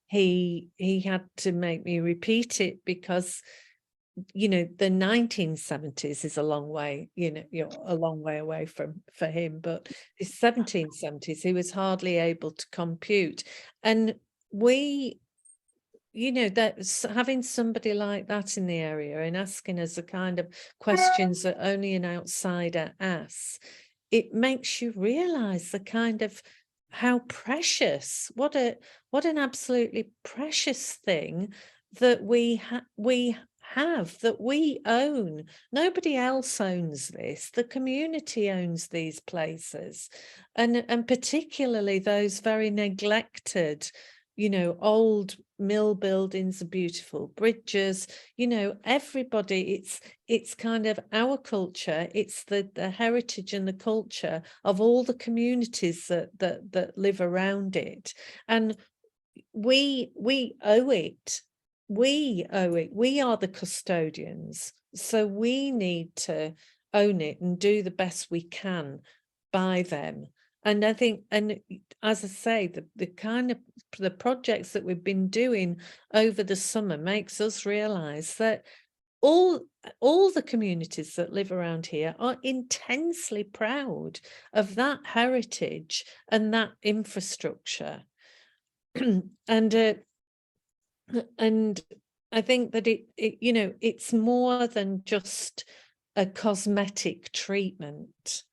A: he had to make me repeat it because, you know, the 1970s is a long way, a long way away for him, but the 1770s, he was hardly able to compute. And we, that having somebody like that in the area and asking us the kind of questions that only an outsider asks, it makes you realize the kind of how precious, what an absolutely precious thing that we have, that we own. Nobody else owns this. The community owns these places, and particularly those very neglected, old mill buildings are beautiful, bridges, everybody, it's kind of our culture, it's the heritage and the culture of all the communities that live around it, and we owe it. We are the custodians, so we need to own it and do the best we can by them. And I think, and as I say, the kind of the projects that we've been doing over the summer makes us realize that all the communities that live around here are intensely proud of that heritage and that infrastructure. And I think that it's more than just a cosmetic treatment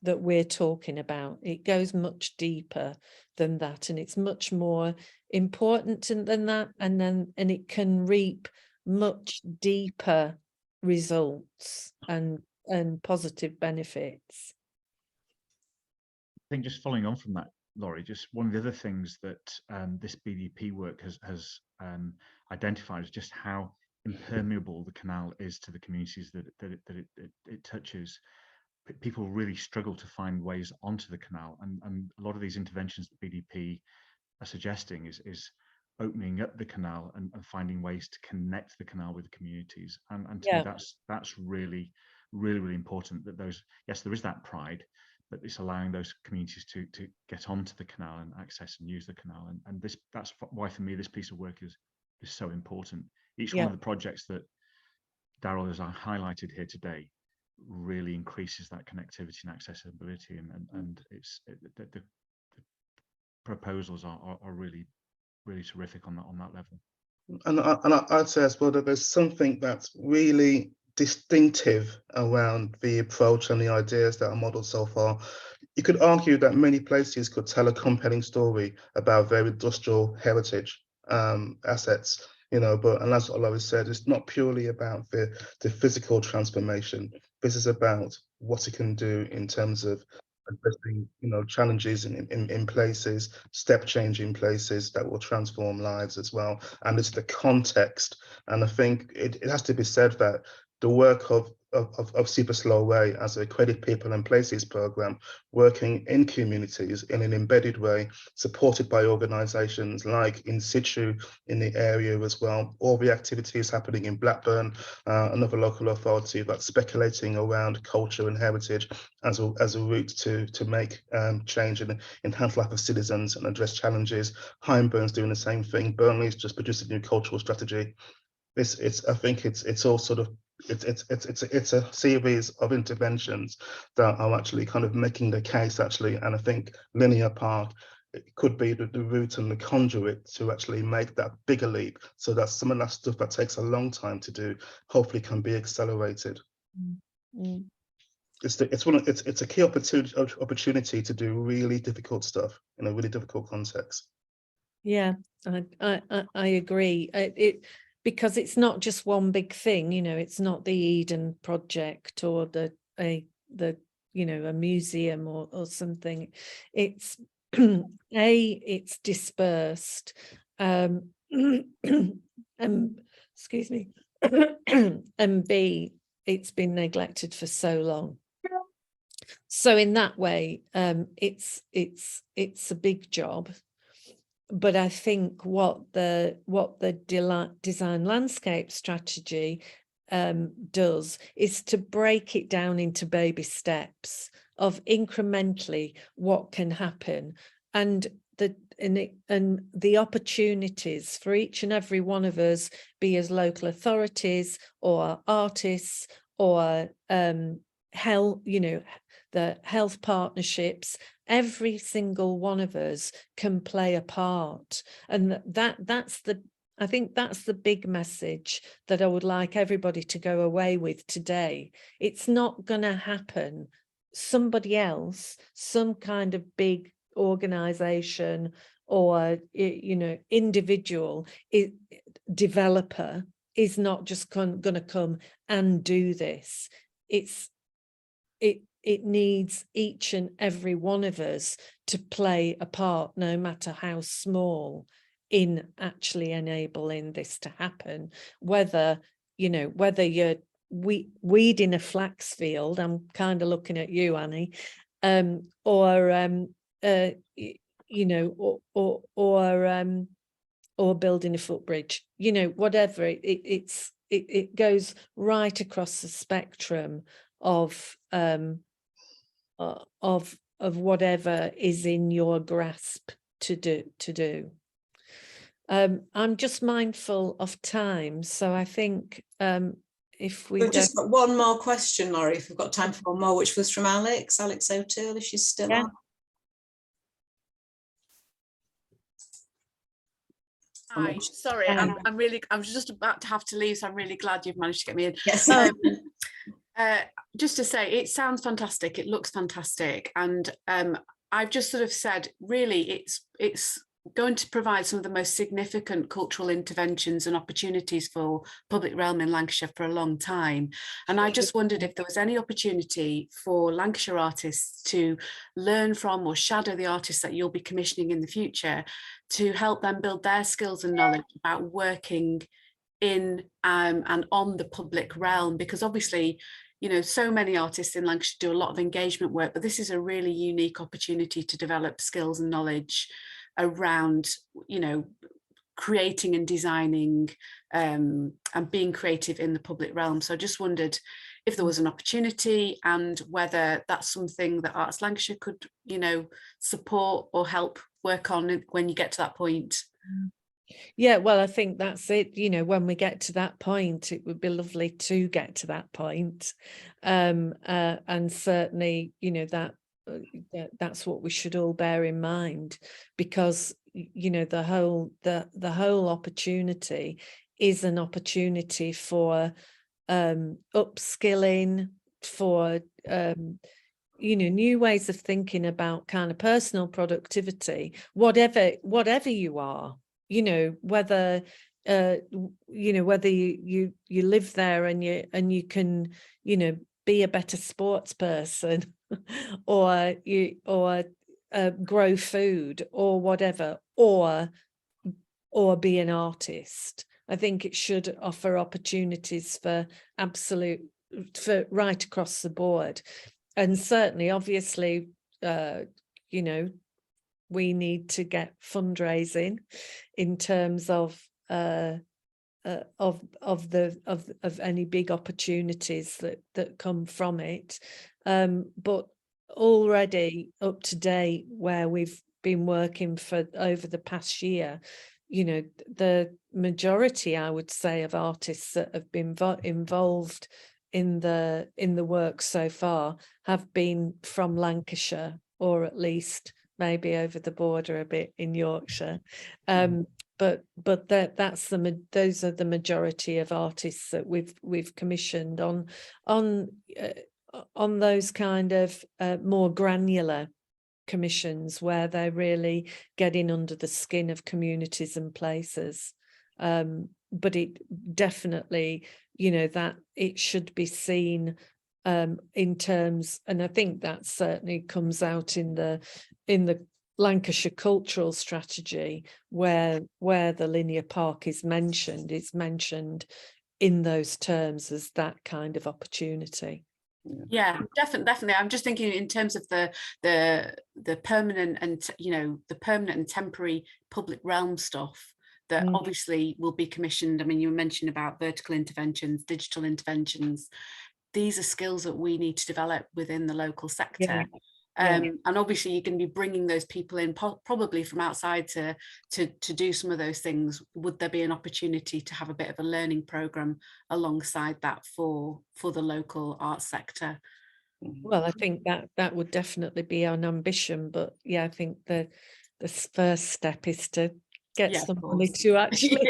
A: that we're talking about. It goes much deeper than that, and it's much more important than that, and it can reap much deeper results and positive benefits.
G: I think just following on from that, Laurie, just one of the other things that this BDP work has identified is just how impermeable the canal is to the communities that it touches. People really struggle to find ways onto the canal, and a lot of these interventions that BDP are suggesting is opening up the canal and finding ways to connect the canal with the communities. And to me, that's really important, that those, yes, there is that pride, but it's allowing those communities to get onto the canal and access and use the canal. And that's why for me this piece of work is so important. Each one of the projects that Daryl has highlighted here today really increases that connectivity and accessibility, and the proposals are really terrific on that level.
F: And I'd say as well that there's something that's really distinctive around the approach and the ideas that are modeled so far. You could argue that many places could tell a compelling story about their industrial heritage assets, but, and as Laurie said, it's not purely about the physical transformation. This is about what it can do in terms of addressing, challenges in places, step change in places that will transform lives as well. And it's the context. And I think it has to be said that the work of Super Slow Way as a Credit People and Places program, working in communities in an embedded way, supported by organisations like In Situ in the area as well. All the activities happening in Blackburn, another local authority that's speculating around culture and heritage as a route to make change and enhance life of citizens and address challenges. Hyndburn's doing the same thing. Burnley's just produced a new cultural strategy. I think it's all sort of it's a series of interventions that are actually kind of making the case actually, and I think Linear Park, it could be the route and the conduit to actually make that bigger leap, so that some of that stuff that takes a long time to do hopefully can be accelerated.
A: Mm.
F: It's a key opportunity to do really difficult stuff in a really difficult context.
A: Yeah, I agree. Because it's not just one big thing, it's not the Eden project or a museum or something. It's it's dispersed, excuse me, and B, it's been neglected for so long. So in that way, it's a big job. But I think what the design landscape strategy does is to break it down into baby steps of incrementally what can happen. the opportunities for each and every one of us, be as local authorities or artists or health, the health partnerships, every single one of us can play a part. And I think that's the big message that I would like everybody to go away with today. It's not going to happen. Somebody else, some kind of big organization or individual developer is not just going to come and do this. It needs each and every one of us to play a part, no matter how small, in actually enabling this to happen. Whether you're weeding a flax field, I'm kind of looking at you, Annie, or building a footbridge, whatever. It goes right across the spectrum of whatever is in your grasp to do. I'm just mindful of time, so I think if we've
C: just got one more question, Laurie, if we've got time for one more, which was from Alex O'Toole, if she's still on.
H: Hi, sorry, I was just about to have to leave, so I'm really glad you've managed to get me in.
C: Yes.
H: Just to say, it sounds fantastic, it looks fantastic, and I've just sort of said, really, it's going to provide some of the most significant cultural interventions and opportunities for public realm in Lancashire for a long time. And I just wondered if there was any opportunity for Lancashire artists to learn from or shadow the artists that you'll be commissioning in the future, to help them build their skills and knowledge about working in and on the public realm, because obviously, so many artists in Lancashire do a lot of engagement work, but this is a really unique opportunity to develop skills and knowledge around, creating and designing and being creative in the public realm. So I just wondered if there was an opportunity and whether that's something that Arts Lancashire could, support or help work on when you get to that point.
A: Yeah, well, I think that's it. When we get to that point, it would be lovely to get to that point. And certainly, that's what we should all bear in mind, because the whole opportunity is an opportunity for upskilling, for new ways of thinking about kind of personal productivity, whatever you are, whether whether you live there and you can be a better sports person or grow food or whatever, or be an artist. I think it should offer opportunities for right across the board. And certainly, obviously, we need to get fundraising in terms of any big opportunities that come from it. But already up to date, where we've been working for over the past year, the majority, I would say, of artists that have been involved in the work so far have been from Lancashire, or at least maybe over the border a bit in Yorkshire. But those are the majority of artists that we've commissioned on those kind of more granular commissions, where they're really getting under the skin of communities and places. But it definitely, that it should be seen in terms, and I think that certainly comes out in the Lancashire cultural strategy, where the linear park is mentioned. It's mentioned in those terms as that kind of opportunity.
H: Yeah, definitely. I'm just thinking in terms of the permanent and the permanent and temporary public realm stuff that obviously will be commissioned. I mean, you mentioned about vertical interventions, digital interventions. These are skills that we need to develop within the local sector. And obviously you're going to be bringing those people in probably from outside to do some of those things. Would there be an opportunity to have a bit of a learning program alongside that for the local arts sector?
A: Well, I think that would definitely be an ambition, but yeah, I think the first step is to get some money to actually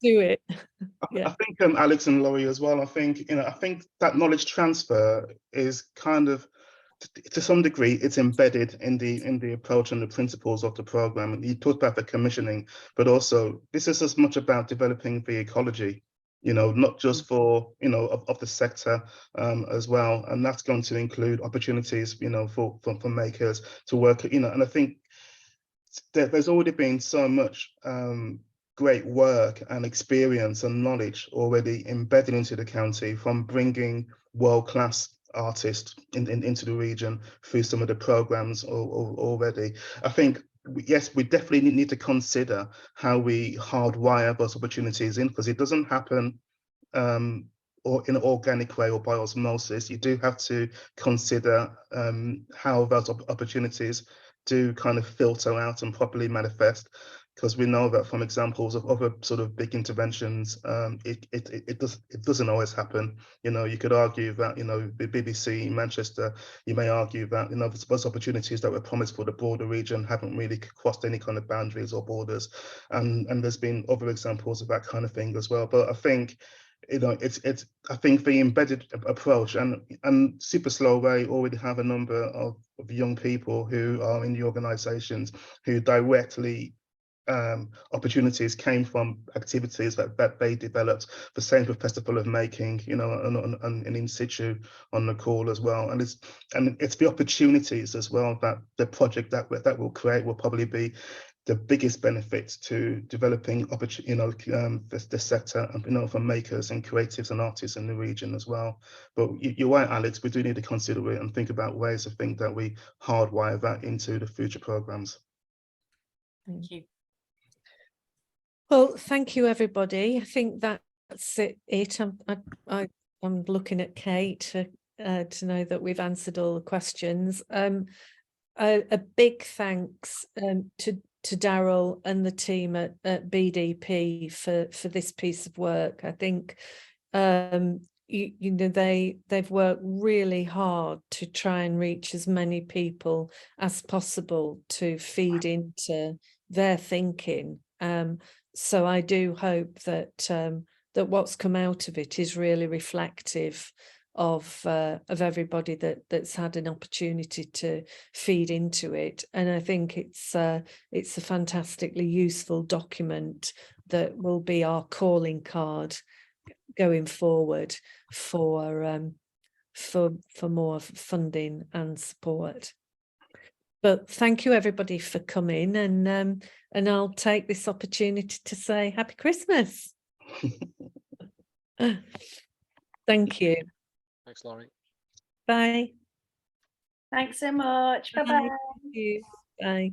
A: do it.
F: I think Alex and Laurie as well. I think that knowledge transfer is kind of, to some degree, it's embedded in the approach and the principles of the program. And you talked about the commissioning, but also this is as much about developing the ecology, not just for of the sector as well, and that's going to include opportunities for makers to work, and I think there's already been so much great work and experience and knowledge already embedded into the county from bringing world-class artists into the region through some of the programs already. I think, yes, we definitely need to consider how we hardwire those opportunities in, because it doesn't happen or in an organic way or by osmosis. You do have to consider how those opportunities do kind of filter out and properly manifest, because we know that from examples of other sort of big interventions, it doesn't always happen. You could argue that the BBC in Manchester, you may argue that those opportunities that were promised for the broader region haven't really crossed any kind of boundaries or borders, and there's been other examples of that kind of thing as well. But I think I think the embedded approach and Super Slow Way already have a number of young people who are in the organisations who directly opportunities came from activities that they developed. The same for Festival of Making, and in situ on the call as well. And it's the opportunities as well that the project that will create will probably be the biggest benefit to developing the sector, for makers and creatives and artists in the region as well. But you're right, Alex, we do need to consider it and think about ways of think that we hardwire that into the future programs.
H: Thank you.
A: Well, thank you, everybody. I think that's it. I'm looking at Kate to know that we've answered all the questions. A big thanks to Daryl and the team at BDP for this piece of work. I think they've worked really hard to try and reach as many people as possible to feed into their thinking. So I do hope that that what's come out of it is really reflective of everybody that's had an opportunity to feed into it, and I think it's a fantastically useful document that will be our calling card going forward for more funding and support. But thank you everybody for coming, and I'll take this opportunity to say Happy Christmas. Thank you.
B: Thanks, Laurie.
A: Bye.
I: Thanks so much. Bye-bye.
A: Thank you. Bye.